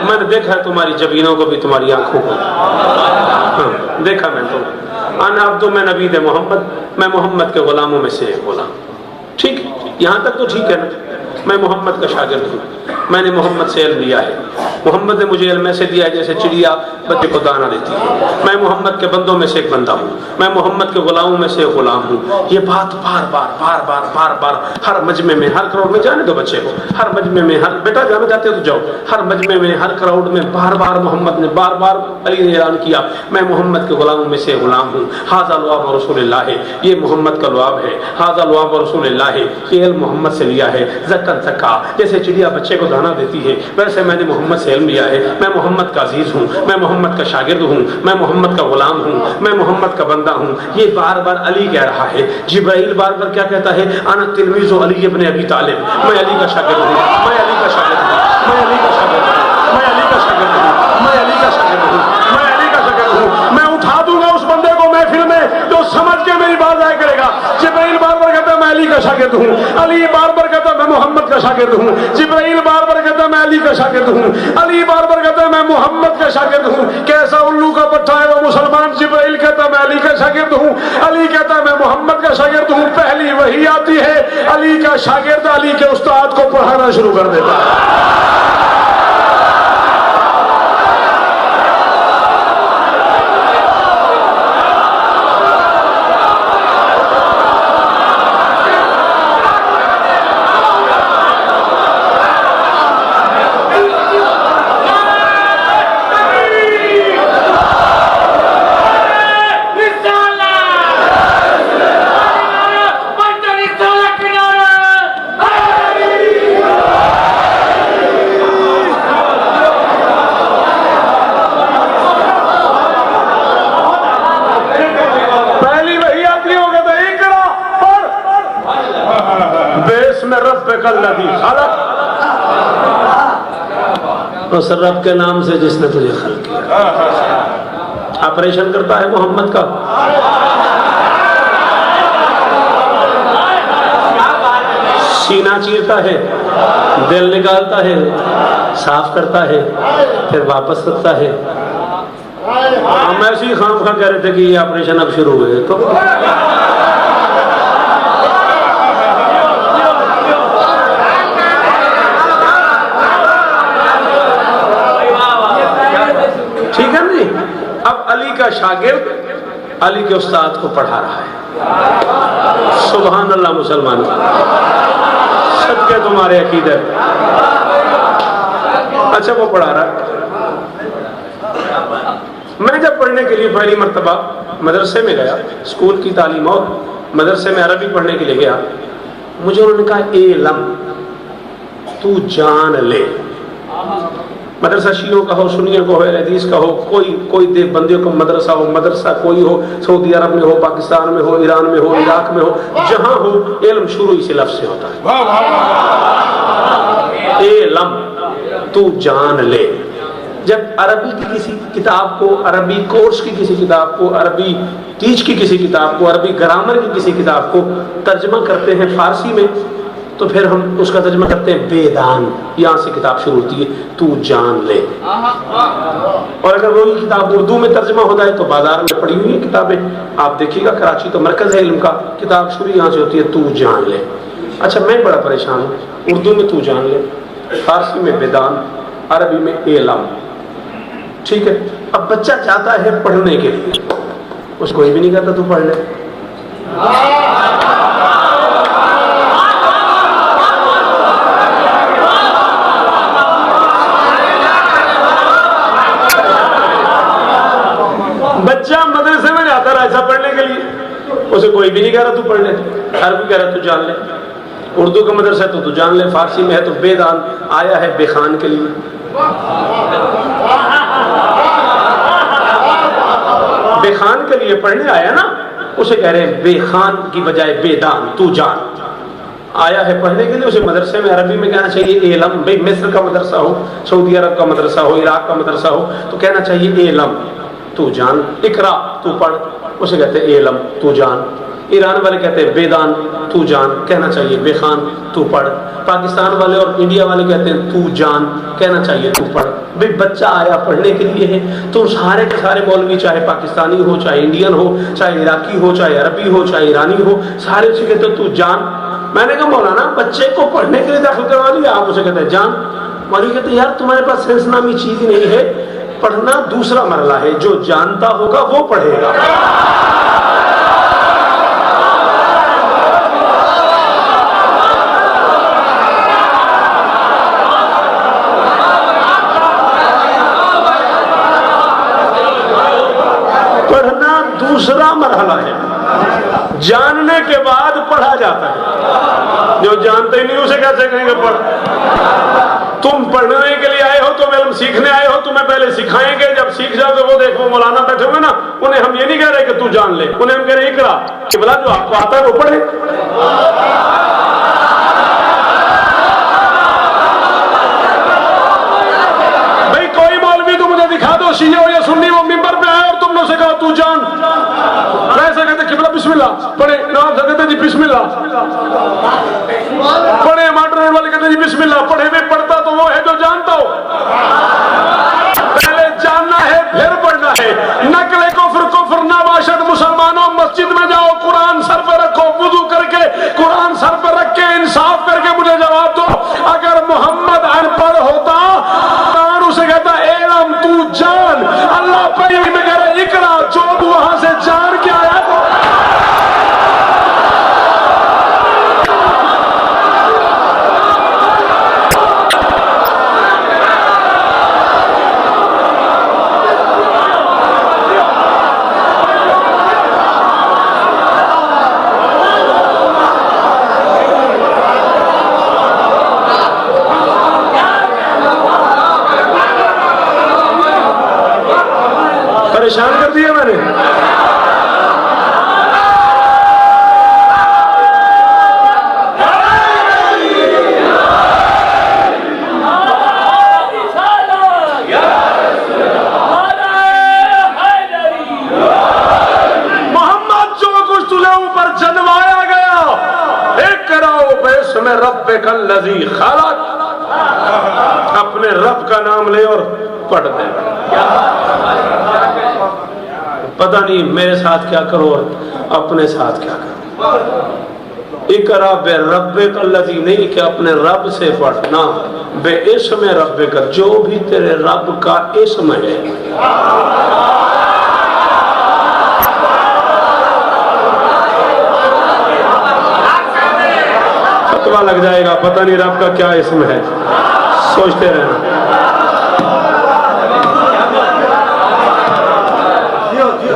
मैंने देखा है तुम्हारी जबीनों को भी, तुम्हारी आंखों को। हाँ, देखा मैं तो। आना अब्दु मैं नबी दे मोहम्मद, मैं मोहम्मद के गुलामों में से एक गुलाम। ठीक, यहाँ तक तो ठीक है ना। मैं मोहम्मद का शागिर्द हूँ, मैंने मोहम्मद से इल्म लिया है। मोहम्मद ने मुझे इल्म से दिया है जैसे चिड़िया बच्चे को दाना देती है। मैं मोहम्मद के बंदों में से एक बंदा हूँ, मैं मोहम्मद के गुलामों में से एक गुलाम हूँ। ये बात बार बार बार बार बार बार हर मजमे में, हर क्राउड में, जाने दो बच्चे को, हर मजमे में, हर बेटा जाना चाहते हो तो जाओ, हर मजमे में, हर क्राउड में बार बार मोहम्मद ने, बार बार अली ने ऐलान किया, मैं मोहम्मद के गुलामों में से गुलाम हूँ। हाज़ा लुआब रसूलिल्लाह, ये मोहम्मद का लुआब है। हाज़ा लुआब रसूलिल्लाह, ये इल्म मोहम्मद से लिया है। ज़क्कन ज़क्का, जैसे चिड़िया बच्चे को दाना देती है वैसे मैंने मोहम्मद से इल्म लिया है। मैं मोहम्मद का अजीज हूँ, मैं मोहम्मद का शागिर्द हूँ, मैं मोहम्मद का गुलाम हूँ, मैं मोहम्मद का बंदा हूँ। ये बार बार अली कह रहा है। जिब्राइल बार बार क्या कहता है? अना तिलमीज़ अली इब्न अबी तालिब, मैं अली का शागिर्द हूँ, मैं अली का शागिर्द हूँ, मैं अली का शागिर्द हूँ, मैं अली का शागिर्द हूँ, मैं अली का शागिर्द हूँ, मैं अली का शागिर्द हूँ। मैं उठा दूंगा उस बंदे को महफिल में जो समझ के मेरी बात आया करेगा। जिब्राइल बार बार कहता है मैं अली का शागिर्द हूँ, अली बार बार कहता है मैं मोहम्मद का शागिर्द हूँ, जिब्राइल बार बार कहता है मैं अली का शागिर्द हूँ, अली बार बार कहता है मैं मोहम्मद का शागिर्द हूँ। कैसा उल्लू का पट्टा है वो मुसलमान। जिब्राइल कहता है मैं अली का शागिर्द हूँ, अली कहता है मैं मोहम्मद का शागिर्द हूँ। पहली वही आती है, अली का शागिर्द अली के उस्ताद को पढ़ाना शुरू कर देता है। उस रब के नाम से जिसने तुझे खल्क किया। ऑपरेशन करता है मोहम्मद का। सीना चीरता है, दिल निकालता है, साफ करता है, फिर वापस रखता है। हम ऐसे ही खाम खा कह रहे थे कि ये ऑपरेशन अब शुरू हुए तो ठीक है नहीं। अब अली का शागिर्द अली के उस्ताद को पढ़ा रहा है। सुभान अल्लाह मुसलमान, सदके तुम्हारे अकीदत। अच्छा वो पढ़ा रहा है। मैं जब पढ़ने के लिए पहली मर्तबा मदरसे में गया, स्कूल की तालीम और मदरसे में अरबी पढ़ने के लिए गया, मुझे उन्होंने कहा इल्म, तू जान ले। मदरसा शियों का हो, सुन्नियों का हो, हदीस का हो, कोई देव बंदियों का मदरसा हो, मदरसा कोई हो, सऊदी अरब में हो, पाकिस्तान में हो, ईरान में हो, इराक में हो, जहां हो, इल्म शुरू इसी लफ्ज से होता है। इल्म, तू जान ले। जब अरबी की किसी किताब को, अरबी कोर्स की किसी किताब को, अरबी टीच की किसी किताब को, अरबी ग्रामर की किसी किताब को तर्जमा करते हैं फारसी में, तो फिर हम उसका तर्जमा करते हैं बेदान। यहाँ से किताब शुरू होती है, तू जान ले। और अगर वही किताब उर्दू में तर्जमा होता है तो बाजार में पड़ी हुई है किताबें, आप देखिएगा, कराची तो मरकज है इल्म का, किताब शुरू यहाँ से होती है, तू जान ले। अच्छा, मैं बड़ा परेशान हूँ, उर्दू में तू जान ले, फारसी में बेदान, अरबी में एलम। ठीक है, अब बच्चा चाहता है पढ़ने के लिए, उसको कोई भी नहीं कहता तू पढ़ ले। बच्चा मदरसे में जाता रहा ऐसा पढ़ने के लिए, उसे कोई भी नहीं कह रहा तू पढ़ ले। अरबी कह रहा तू जान ले, उर्दू का मदरसा है तो तू जान ले, फारसी में है तो बेदान, आया है बेखान के लिए। बेखान के लिए पढ़ने आया ना, उसे कह रहे हैं बेखान की बजाय बेदान, तू जान। आया है पढ़ने के लिए, उसे मदरसे में अरबी में कहना चाहिए एलम। भाई मिस्र का मदरसा हो, सऊदी अरब का मदरसा हो, इराक का मदरसा हो तो कहना चाहिए एलम, तू जान। इकरा, तू पढ़, उसे कहते हैं एलम, तू जान। ईरान वाले कहते हैं बेदान, तू जान, कहना चाहिए बेखान, तू पढ़। पाकिस्तान वाले और इंडिया वाले कहते हैं तू जान, कहना चाहिए तू पढ़। भाई बच्चा आया पढ़ने के लिए है तो सारे के सारे मौलवी, चाहे पाकिस्तानी हो, चाहे इंडियन हो, चाहे इराकी हो, चाहे अरबी हो, चाहे ईरानी हो, सारे उसे कहते तू जान। मैंने कहा मौलाना, बच्चे को पढ़ने के लिए दाखिल करवा दिया, आप उसे कहते हैं जान। मौलवी कहते यार तुम्हारे पास सेंस नामी चीज ही नहीं है, पढ़ना दूसरा मरला है, जो जानता होगा वो पढ़ेगा। पढ़ना दूसरा मरहला है, जानने के बाद पढ़ा जाता है। जो जानते ही नहीं उसे कैसे कहेंगे पढ़। तुम पढ़ने के लिए आए हो, तुम इल्म सीखने आए हो, तुम्हें पहले सिखाएंगे, जब सीख जाओगे वो देखो मौलाना बैठे हुए ना, उन्हें हम ये नहीं कह रहे कि तू जान ले, उन्हें हम कह रहे इकरा, कि बोला जो आपको आता है वो पढ़े। भाई कोई मौलवी तो मुझे दिखा दो, शिया हो या सुन्नी, वो मिंबर पे आए और तुमने उसे कहा तू जान। ऐसे कहते किबला बिस्मिल्लाह पढ़े, कहते जी बिस्मिल्लाह पढ़े, माटर रोड वाले कहते जी बिस्मिल्लाह पढ़े। वे पढ़ता तो वो है जो जानता हो, पहले जानना है फिर पढ़ना है। नकले कुफ्र कुफ्र नाबाशद मुसलमानों, मस्जिद में जाओ, कुरान सर पर रखो, वुजू करके कुरान सर पर रख के इंसाफ करके मुझे जवाब दो। अगर मोहम्मद अनपढ़ होता, उसे कहता एलम, तू जान। अल्लाह पर में कह रहा इकरा, जो तू वहां से जान के आया तो। परेशान कर दिया मैंने। मोहम्मद जो कुछ तुझे ऊपर जन्माया गया, एक कराओ बेसमें रब्बे कल्लज़ी खलक़, अपने रब का नाम ले और पढ़ दे। पता नहीं मेरे साथ क्या करो और अपने साथ क्या करो। इकरा बे रब्बे कल्लज़ी, नहीं कि अपने रब से पढ़ना, बे इस्म रब्बे का, जो भी तेरे रब का इस्म है। फतवा लग जाएगा, पता नहीं रब का क्या इस्म है, सोचते रहना।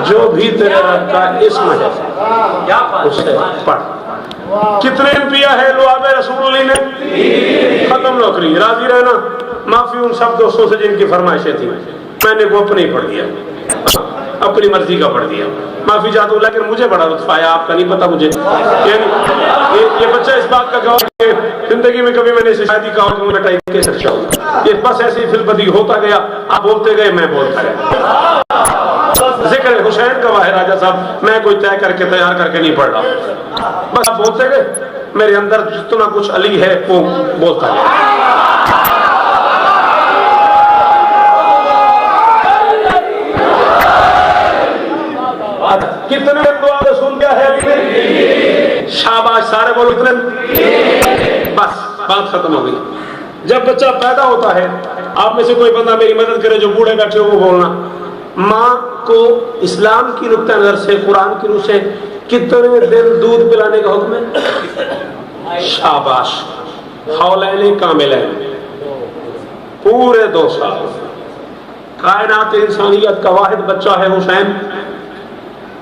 जो भी तेरे रब का इस्म है उसे पढ़। कितने एमपिया है लुआबे रसूलुल्लाह ने, खत्म नौकरी, राजी रहना, माफी उन सब दोस्तों से जिनकी फरमाइशें थी, मैंने वो अपने ही पढ़ दिया, अपनी मर्जी का पढ़ दिया, माफी चाहता हूँ। लेकिन मुझे बड़ा लुत्फ आया, आपका नहीं पता मुझे। ये बच्चा इस बात का गवाह है, जिंदगी में कभी मैंने शायद ही कहा कि बेटा के सच्चा हूँ, ये बस ऐसे ही फिलबदी होता गया, आप बोलते गए मैं बोलता गया। जिक्र हुसैन का वाह राजा साहब, मैं कोई तय करके तैयार करके नहीं पढ़ रहा, बस आप बोलते गए मेरे अंदर जितना कुछ अली है वो बोलता है। कितने दुआ सुन गया है? शाबाश, सारे बोलो कितने? बस बात खत्म हो गई। जब बच्चा पैदा होता है, आप में से कोई बंदा मेरी मदद करे, जो बूढ़े बैठे हो वो बोलना, माँ को इस्लाम की नुक्ता नजर से, कुरान की रूह से कितने दिन दूध पिलाने का हुक्म है? शाबाश, हौलैन कामिलैन, पूरे 2 साल। कायनात इंसानियत का वाहिद बच्चा है हुसैन।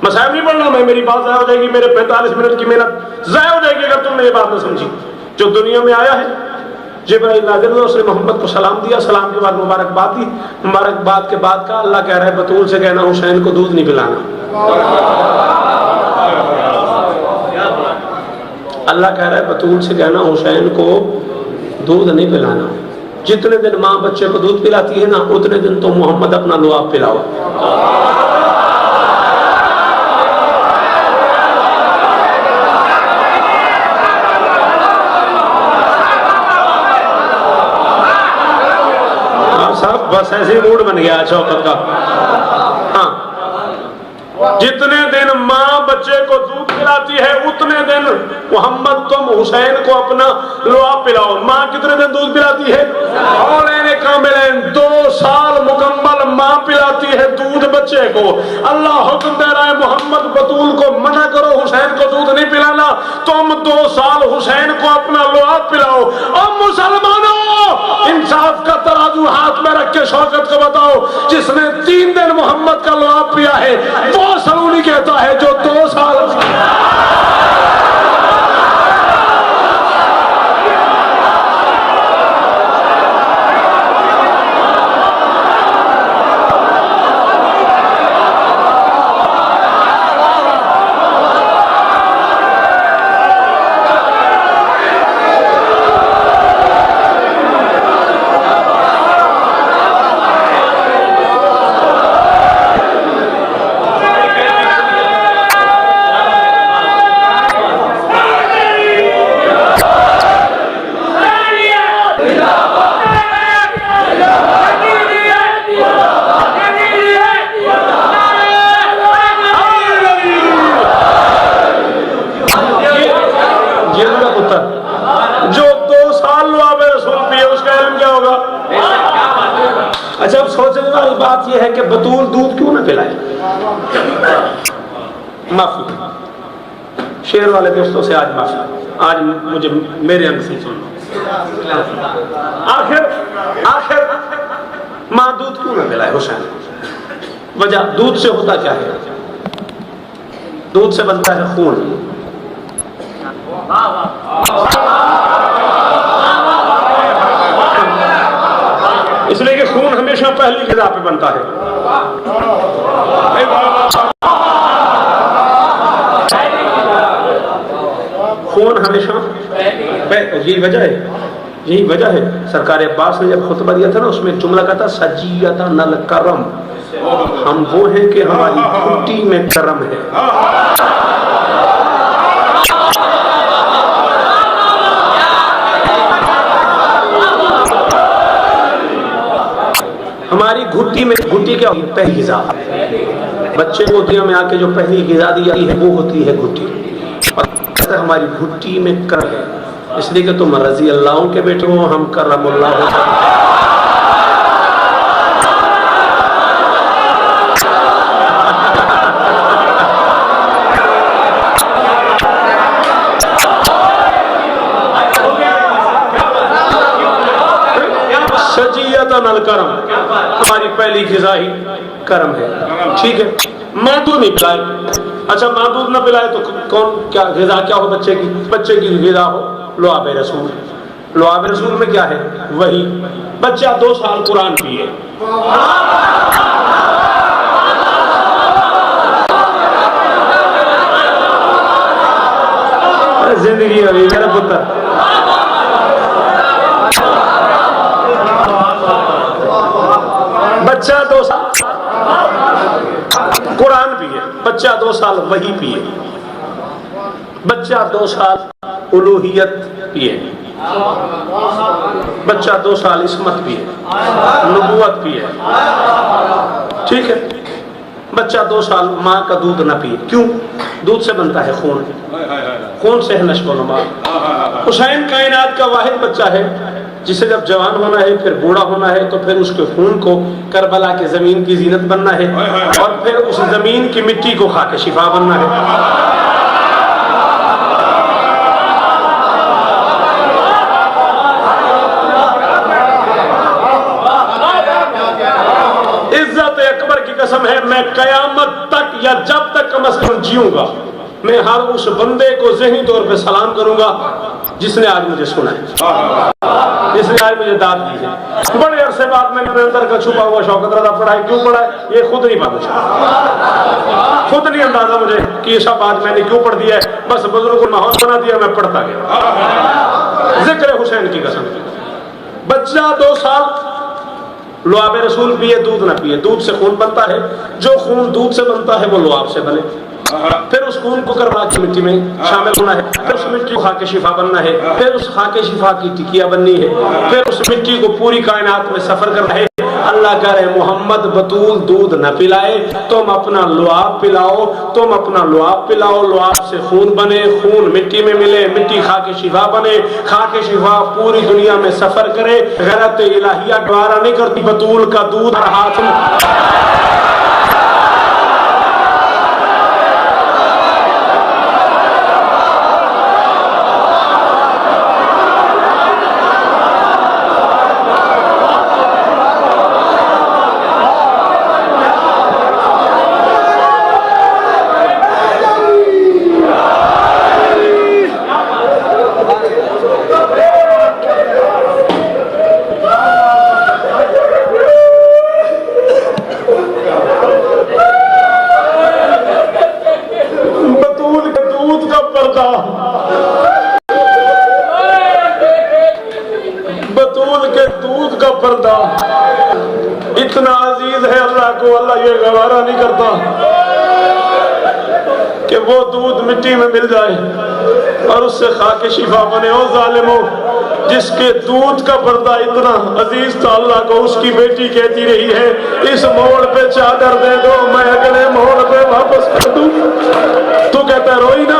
मसाइब नहीं पढ़ना मैं, मेरी बात ज़ाया हो जाएगी, मेरे 45 मिनट की मेहनत ज़ाया हो जाएगी अगर तुमने ये बात न समझी। जो दुनिया में आया है, जिब्राइल नाज़िल हुआ, उसने मोहम्मद को सलाम दिया, सलाम के बाद मुबारकबाद दी, मुबारकबाद के बाद का अल्लाह कह रहा है बतूल से कहना हुसैन को दूध नहीं पिलाना। अल्लाह कह रहा है बतूल से कहना हुसैन को दूध नहीं पिलाना। जितने दिन माँ बच्चे को दूध पिलाती है ना, उतने दिन तो मोहम्मद अपना लुआब पिलाओ। बस ऐसे ही मूड बन गया शौकत का। हाँ, जितने दिन माँ बच्चे को दूध पिलाती है उतने दिन मोहम्मद तुम हुसैन को अपना लुआब पिलाओ। माँ कितने दिन दूध पिलाती है? 2 साल मुकम्मल माँ पिलाती है दूध बच्चे को। अल्लाह हुक्म दे रहा है मोहम्मद बतूल को मना करो, हुसैन को दूध नहीं पिलाना, तुम 2 साल हुसैन को अपना लुआब पिलाओ। अब मुसलमानों, इंसाफ का तराजू हाथ में रख के शौकत को बताओ, जिसने 3 दिन मोहम्मद का लुआब पिया है वो सलूनी कहता है जो 2 साल। अच्छा, अब सोचने वाली बात यह है कि बतूल दूध क्यों ना पिलाए? माफी, शेर वाले दोस्तों से आज माफी, आज मुझे मेरे अंग से सुन लो। आखिर माँ दूध क्यों ना पिलाए हुसैन? वजह, दूध से होता क्या है? दूध से बनता है खून। इसलिए कि खून हमेशा पहली ग़िज़ा पे बनता है। खून हमेशा, यही वजह है, यही वजह है। सरकार अब्बास ने जब खुतबा दिया था ना, उसमें एक जुमला कहा था, सजीयता नल करम, हम वो हैं कि हमारी घुट्टी में करम है। हमारी घुट्टी में, घुट्टी क्या होगी? पहली ग़िज़ा। बच्चे को दुनिया में आके जो पहली ग़िज़ा दी जाती है वो होती है घुट्टी। और कहते हैं हमारी घुट्टी में करम है, इसलिए कि तुम रज़ी अल्लाह के बेटे हो, हम करमुल्लाह हो। सजीयतन अल करम, हमारी पहली ग़िज़ा ही करम है। ठीक है, माँ दूध नहीं पिलाए। अच्छा, माँ दूध ना पिलाए तो कौन, क्या ग़िज़ा क्या हो बच्चे की? बच्चे की ग़िज़ा हो लुआब रसूल। लुआब रसूल में क्या है? वही। बच्चा 2 साल कुरान पिए, जिंदगी अभी मेरा पुत्र बच्चा 2 साल कुरान पिए, बच्चा 2 साल वही पिए। बच्चा 2 साल उलूहियत पिए, बच्चा 2 साल इस्मत पिए, नबूवत पिए, ठीक है। बच्चा 2 साल माँ का दूध ना पिए, क्यों? दूध से बनता है खून, खून से है नश्व नुमा। हुसैन कायनात का वाहिद बच्चा है जिसे जब जवान होना है, फिर बूढ़ा होना है, तो फिर उसके खून को करबला के जमीन की जीनत बनना है, और फिर उस जमीन की मिट्टी को खा के शिफा बनना है। कसम है, मैं कयामत तक या जब तक कम अज़ कम जीऊंगा, मैं हर उस बंदे को ज़हनी तौर पे सलाम करूंगा जिसने आज मुझे सुना है, जिसने आज मुझे दाद दी है। बड़े अरसे बाद में मेरे अंदर का छुपा हुआ शौकत रज़ा पढ़ा है, क्यों पढ़ा है ये खुद नहीं पता, खुद नहीं अंदाजा मुझे कि ये सब आज मैंने क्यों पढ़ दिया है। बस बुजुर्ग को माहौल बना दिया, मैं पढ़ता गया। जिक्र हुसैन की कसम, बच्चा 2 साल लुआब रसूल पिए, दूध ना पिए। दूध से खून बनता है, जो खून दूध से बनता है वो लुआब से बने, फिर उस खून को करबला की मिट्टी में शामिल होना है, फिर उस मिट्टी को खाके शिफा बनना है, फिर उस खाके शिफा की टिकिया बननी है, फिर उस मिट्टी को पूरी कायनात में सफर करना है। अल्लाह करे मोहम्मद बतूल दूध न पिलाए, तुम अपना लुआब पिलाओ, तुम अपना लुआब पिलाओ, लुआब से खून बने, खून मिट्टी में मिले, मिट्टी खाके शिफा बने, खाके शिफा पूरी दुनिया में सफर करे। गैरत इलाहिया गवारा नहीं करती बतूल का दूध हाथ में। बतूल के दूध का पर्दा इतना अजीज है अल्लाह को, अल्लाह ये गवारा नहीं करता कि वो दूध मिट्टी में मिल जाए और उससे खाके शिफा बने। ओ जालिमो, जिसके दूध का पर्दा इतना अजीज था अल्लाह को, उसकी बेटी कहती रही है इस मोड़ पे चादर दे दो, मैं अगले मोड़ पे वापस कर दूं। तू कहता रोई ना,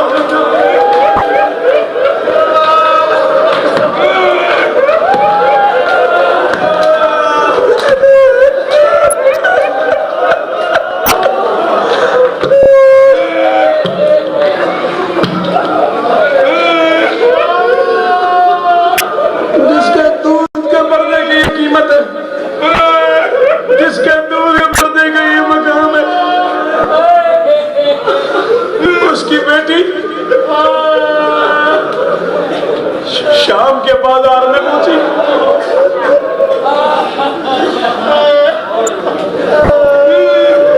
शाम के बाजार में पहुंची,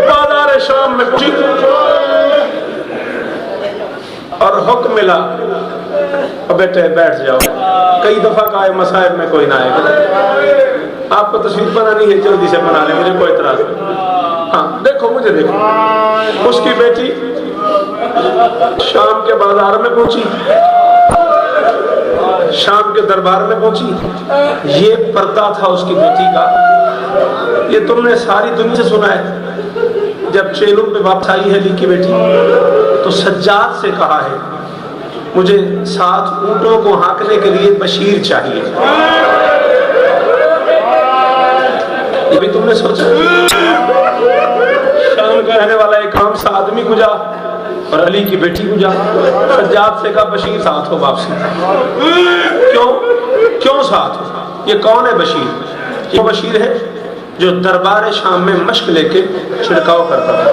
बाजार शाम में पहुंची और हुक्म मिला बेटे बैठ जाओ। कई दफा कहा मसाइब में कोई ना आएगा, आपको तस्वीर बनानी है जल्दी से बना ले, मुझे कोई इतराज नहीं। हाँ देखो मुझे देखो। उसकी बेटी शाम के बाजार में पहुंची, शाम के दरबार में पहुंची, ये पर्दा था उसकी बेटी का। ये तुमने सारी दुनिया से सुना है, जब चेलुम पे वापस आई है ली की बेटी तो सज्जाद से कहा है मुझे 7 ऊंटों को हाँकने के लिए बशीर चाहिए। ये भी तुमने सोचा? शाम का रहने वाला एक आम सा आदमी गुजा और अली की बेटी गुजा, सज्जाद से कहा बशीर साथ हो वापसी। क्यों साथ हो? ये कौन है बशीर? ये बशीर है जो दरबार शाम में मश्क लेके छिड़काव करता था।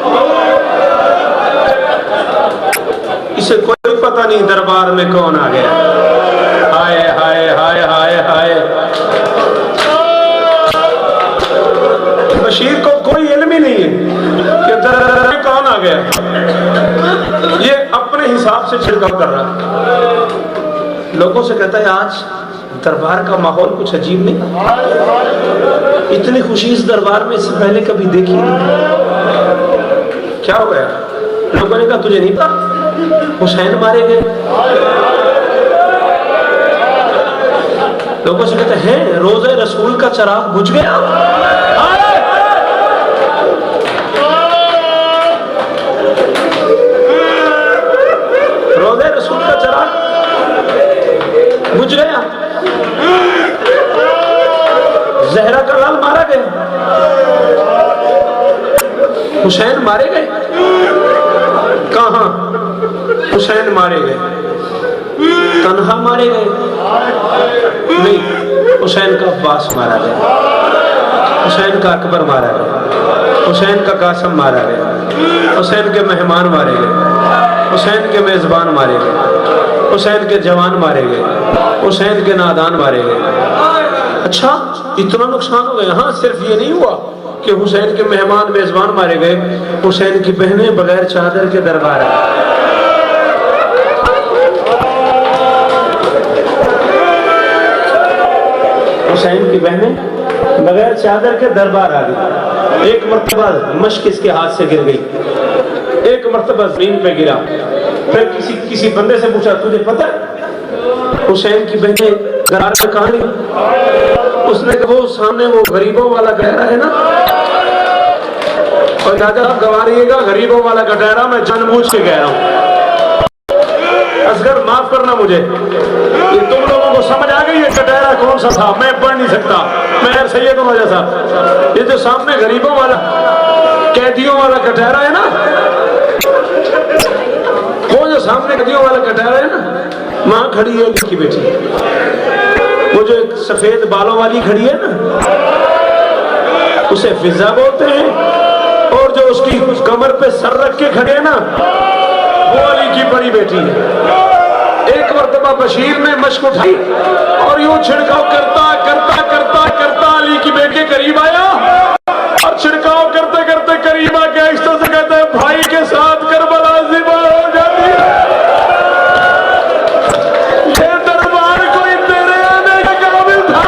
इसे कोई पता नहीं दरबार में कौन आ गया। हाय हाय हाय हाय हाय, बशीर को कोई इल्म ही नहीं है कि दरबार में कौन आ गया। ये अपने हिसाब से छिड़काव कर रहा है। लोगों से कहता है आज दरबार का माहौल कुछ अजीब नहीं, इतनी खुशी इस दरबार में इससे पहले कभी देखी नहीं। क्या हो गया? लोगों ने कहा तुझे नहीं पता हुसैन मारे गए। लोगों से कहते हैं रोज़े रसूल का चिराग बुझ गया। रोज़े रसूल का चिराग बुझ गया। जहरा का लाल मारा गया, हुसैन मारे गए। कहां हुसैन मारे गए? तन्हा मारे गए? नहीं, हुसैन का अब्बास मारा गया, हुसैन का अकबर मारा गया, हुसैन का कासम मारा गया, हुसैन के मेहमान मारे गए, हुसैन के मेजबान मारे गए, हुसैन के जवान मारे गए, हुसैन के नादान मारे गए। अच्छा, इतना नुकसान हो गया। हाँ, सिर्फ ये नहीं हुआ कि हुसैन के मेहमान मेजबान मारे गए, हुसैन की बहनें बगैर चादर के दरबार आई। हुसैन की बहनें बगैर चादर के दरबार आ गई। एक मर्तबा मश्क इसके हाथ से गिर गई, एक मर्तबा जमीन पे गिरा। फिर किसी बंदे से पूछा, तुझे पता हुसैन की बहनें दरबार में कहां गई? उसने कहा, वो सामने वो गरीबों वाला गहरा है ना, और राजा साहब गवारिएगा, गरीबों वाला गहरा मैं जानबूझ के कह रहा हूं। असगर माफ करना मुझे, ये तुम लोगों को समझ आ गई है कटहरा कौन सा था? मैं पढ़ नहीं सकता, मैं यार सैयद हूं जैसा। ये जो सामने गरीबों वाला कैदियों वाला कटहरा है ना, वो जो सामने कैदियों वाला कटहरा है ना, मां खड़ी है उसकी बेटी, वो जो एक सफेद बालों वाली खड़ी है ना, उसे फिजा बोलते हैं। और जो उसकी कमर पे सर रख के खड़े है ना, वो अली की बड़ी बेटी है। एक मर्तबा बशीर ने मश्क उठाई और यूं छिड़काव करता करता करता करता अली की बेटी के करीब आया, और छिड़काव करते करते करीब आके इस तरह से कहते हैं, भाई के साथ करबला ज़िबा हो जाती है। ये दरबार कोई तेरे आने का काबिल था?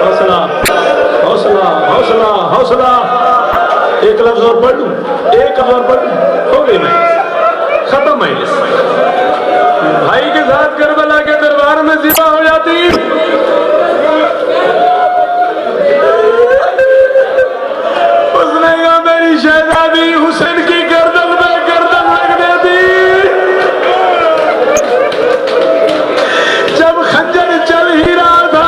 हौसला हौसला हौसला हौसला। एक लफ्ज और पढ़ लूं, एक लफ्ज और पढ़ लूं, हो गई मैं खत्म है। भाई के साथ करबला के दरबार में ज़िबा हो जाती। उसने कहा, मेरी शहजादी हुसैन की गर्दन में गर्दन रख देती। जब खंजर चल ही रहा था,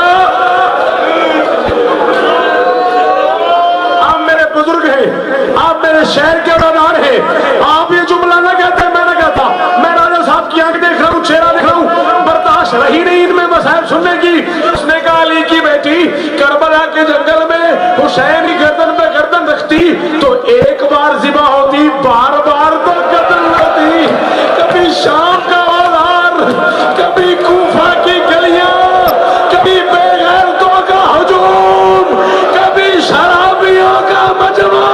आप मेरे बुजुर्ग हैं, आप मेरे शहर के औलादार हैं, आप ये जुमला ना कहते, मैं ना कहता। मैं राजा साहब की आंख देख रहा हूँ, चेहरा देख रहा हूँ, बर्दाश्त रही नहीं इनमें मसाइब सुनने की। उसने कहा, अली की बेटी करबला के जंगल में हुसैन की गर्दन पे गर्दन रखती तो एक बार ज़िबा होती, बार बार तो कत्ल होती। कभी शाम का बाजार, कभी कूफा की गलियां, कभी बेगैरतों का हुजूम, कभी शराबियों का मजमा।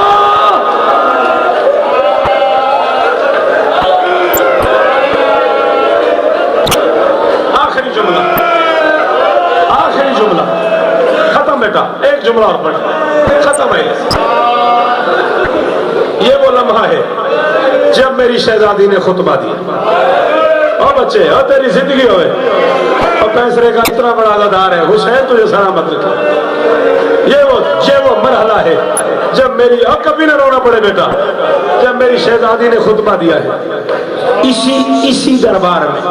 आखिरी जुमला खत्म बेटा, एक जुमला और पढ़, खत्म है। ये वो लम्हा है जब मेरी शहजादी ने खुतबा दिया। और बच्चे, और तेरी जिंदगी होवे, और पैसरे का इतना बड़ा अदादार है, हुसैन तुझे सलामत रखे। ये वो मरहला है जब मेरी, और कभी ना रोना पड़े बेटा, जब मेरी शहजादी ने खुतबा दिया है। इसी दरबार में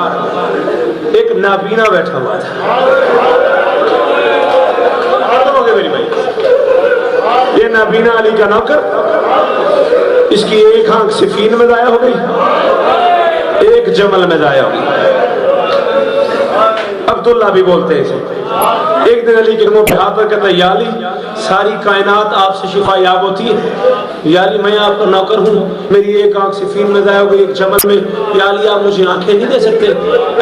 एक नाबीना बैठा हुआ था। मेरी भाई, ये नाबीना अली का नौकर, इसकी एक आंख सिफीन में जाया हो गई, एक जमल में जाया हो गई। अब्दुल्ला भी बोलते हैं इसे। एक दिन अली के मुंह पे हाथ पर कहता है, या अली, सारी कायनात आपसे शिफा याब होती है। या अली, मैं आपका नौकर हूँ, मेरी एक आंख सिफीन में जाया हो गई, एक जमल में। या अली, आप मुझे आंखें नहीं दे सकते?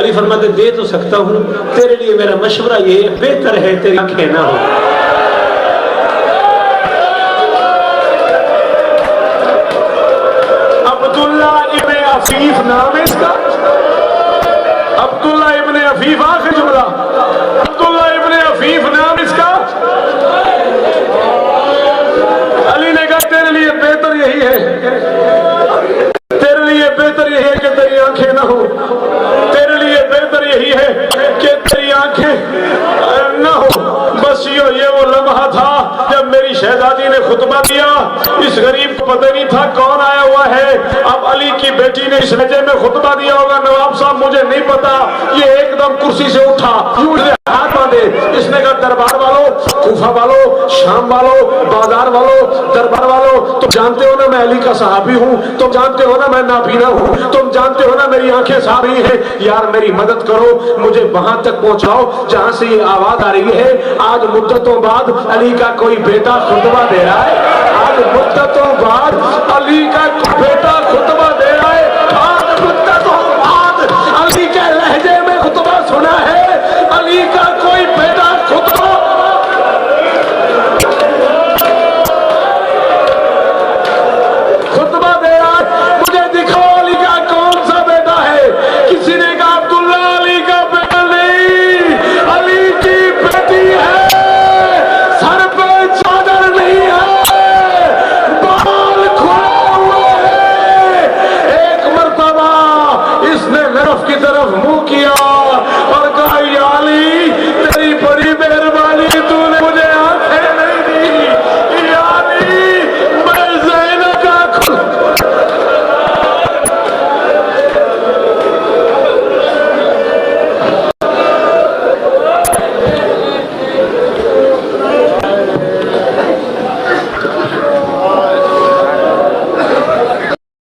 अली फरमाते, दे तो सकता हूँ, तेरे लिए मेरा मशवरा ये बेहतर है तेरी आंखें ना हो। अब्दुल्ला इब्ने अफीफ नाम है इसका, अब्दुल्ला इब्ने अफीफ, आखिरी जुमला, अब्दुल्ला इब्ने अफीफ नाम इसका। शहजादी ने खुतबा दिया। इस गरीब को पता नहीं था कौन आया हुआ है। अब अली की बेटी ने इस लहजे में खुतबा दिया होगा, नवाब साहब मुझे नहीं पता। ये एकदम कुर्सी से उठा, हाथ बांधे। इसने कहा दरबार वालों, कूफा वालों, शाम वालों, बाजार वालों, दरबार वालों, तुम जानते हो ना मैं अली का सहाबी हूँ, तुम जानते हो ना मैं नाबीना हूँ, तुम जानते हो ना मेरी आंखें साफ रही है। यार मेरी मदद करो, मुझे वहां तक पहुंचाओ जहां से ये आवाज आ रही है। आज मुद्दतों बाद अली का कोई बेटा खुतबा दे रहा है। आज मुद्दतों